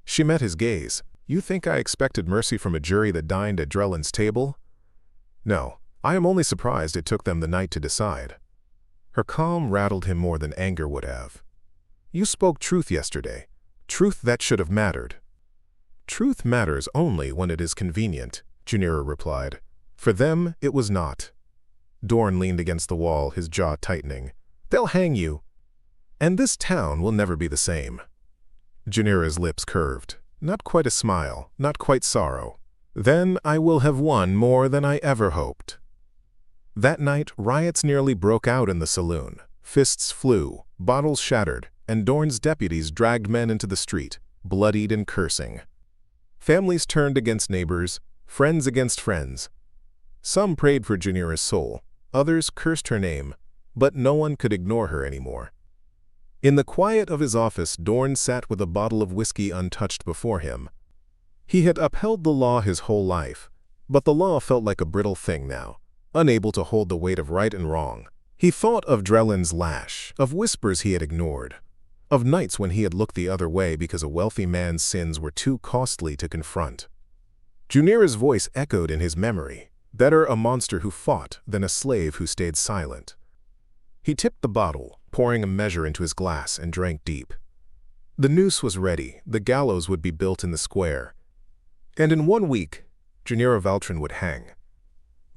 She met his gaze. "You think I expected mercy from a jury that dined at Drellen's table?" "No, I am only surprised it took them the night to decide." Her calm rattled him more than anger would have. "You spoke truth yesterday, truth that should have mattered." "Truth matters only when it is convenient," Junira replied. "For them, it was not." Dorn leaned against the wall, his jaw tightening. "They'll hang you. And this town will never be the same." Junira's lips curved. Not quite a smile, not quite sorrow. "Then I will have won more than I ever hoped." That night, riots nearly broke out in the saloon. Fists flew, bottles shattered, and Dorn's deputies dragged men into the street, bloodied and cursing. Families turned against neighbors, friends against friends. Some prayed for Junira's soul, others cursed her name. But no one could ignore her anymore. In the quiet of his office, Dorn sat with a bottle of whiskey untouched before him. He had upheld the law his whole life, but the law felt like a brittle thing now, unable to hold the weight of right and wrong. He thought of Drellin's lash, of whispers he had ignored, of nights when he had looked the other way because a wealthy man's sins were too costly to confront. Junira's voice echoed in his memory, better a monster who fought than a slave who stayed silent. He tipped the bottle, pouring a measure into his glass, and drank deep. The noose was ready, the gallows would be built in the square, and in 1 week, Junira Valtrin would hang.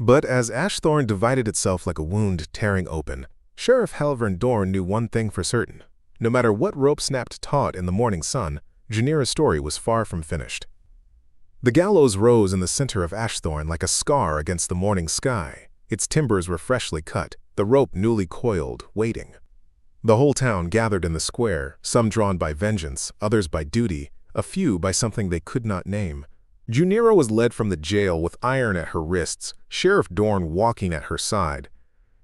But as Ashthorn divided itself like a wound tearing open, Sheriff Halvern Dorn knew one thing for certain. No matter what rope snapped taut in the morning sun, Junira's story was far from finished. The gallows rose in the center of Ashthorn like a scar against the morning sky. Its timbers were freshly cut, the rope newly coiled, waiting. The whole town gathered in the square, some drawn by vengeance, others by duty, a few by something they could not name. Junira was led from the jail with iron at her wrists, Sheriff Dorn walking at her side.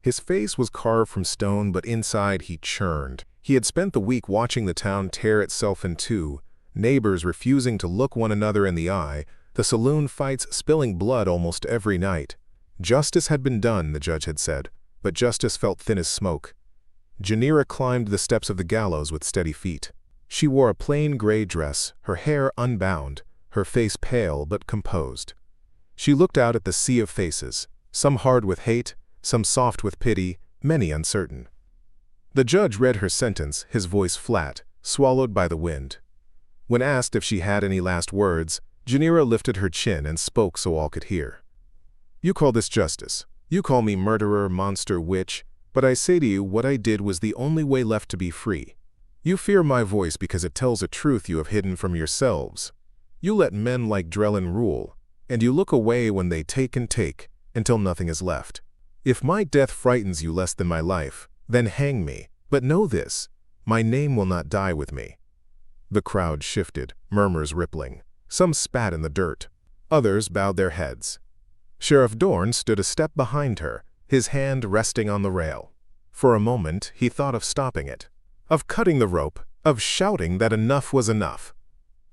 His face was carved from stone, but inside he churned. He had spent the week watching the town tear itself in two, neighbors refusing to look one another in the eye, the saloon fights spilling blood almost every night. Justice had been done, the judge had said, but justice felt thin as smoke. Junira climbed the steps of the gallows with steady feet. She wore a plain gray dress, her hair unbound, her face pale but composed. She looked out at the sea of faces, some hard with hate, some soft with pity, many uncertain. The judge read her sentence, his voice flat, swallowed by the wind. When asked if she had any last words, Junira lifted her chin and spoke so all could hear. "You call this justice. You call me murderer, monster, witch, but I say to you what I did was the only way left to be free. You fear my voice because it tells a truth you have hidden from yourselves. You let men like Drellin rule, and you look away when they take and take, until nothing is left. If my death frightens you less than my life, then hang me, but know this, my name will not die with me." The crowd shifted, murmurs rippling. Some spat in the dirt. Others bowed their heads. Sheriff Dorn stood a step behind her, his hand resting on the rail. For a moment, he thought of stopping it, of cutting the rope, of shouting that enough was enough.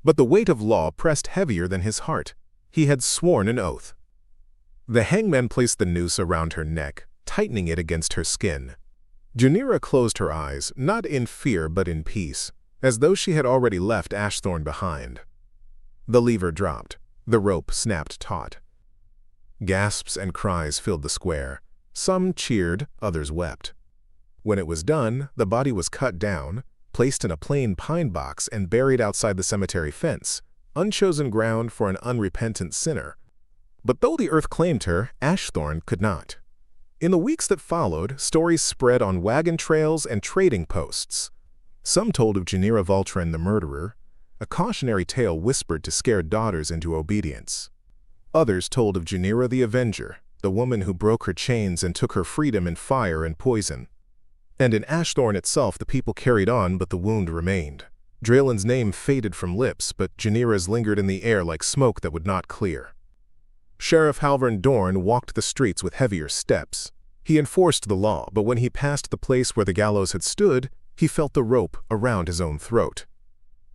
But the weight of law pressed heavier than his heart. He had sworn an oath. The hangman placed the noose around her neck, tightening it against her skin. Junira closed her eyes, not in fear but in peace, as though she had already left Ashthorn behind. The lever dropped. The rope snapped taut. Gasps and cries filled the square. Some cheered, others wept. When it was done, the body was cut down, placed in a plain pine box and buried outside the cemetery fence, unchosen ground for an unrepentant sinner. But though the earth claimed her, Ashthorn could not. In the weeks that followed, stories spread on wagon trails and trading posts. Some told of Junira Valtrin the murderer, a cautionary tale whispered to scare daughters into obedience. Others told of Junira the Avenger, the woman who broke her chains and took her freedom in fire and poison. And in Ashthorn itself the people carried on, but the wound remained. Drellin's name faded from lips, but Junira's lingered in the air like smoke that would not clear. Sheriff Halvern Dorn walked the streets with heavier steps. He enforced the law, but when he passed the place where the gallows had stood, he felt the rope around his own throat.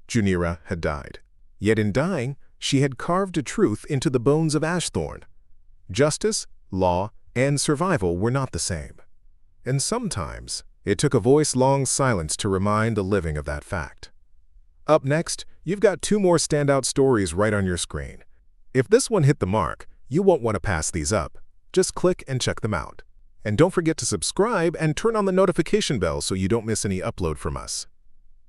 Junira had died. Yet in dying, she had carved a truth into the bones of Ashthorn. Justice, law, and survival were not the same. And sometimes, it took a voice-long silence to remind the living of that fact. Up next, you've got 2 more standout stories right on your screen. If this one hit the mark, you won't want to pass these up. Just click and check them out. And don't forget to subscribe and turn on the notification bell so you don't miss any upload from us.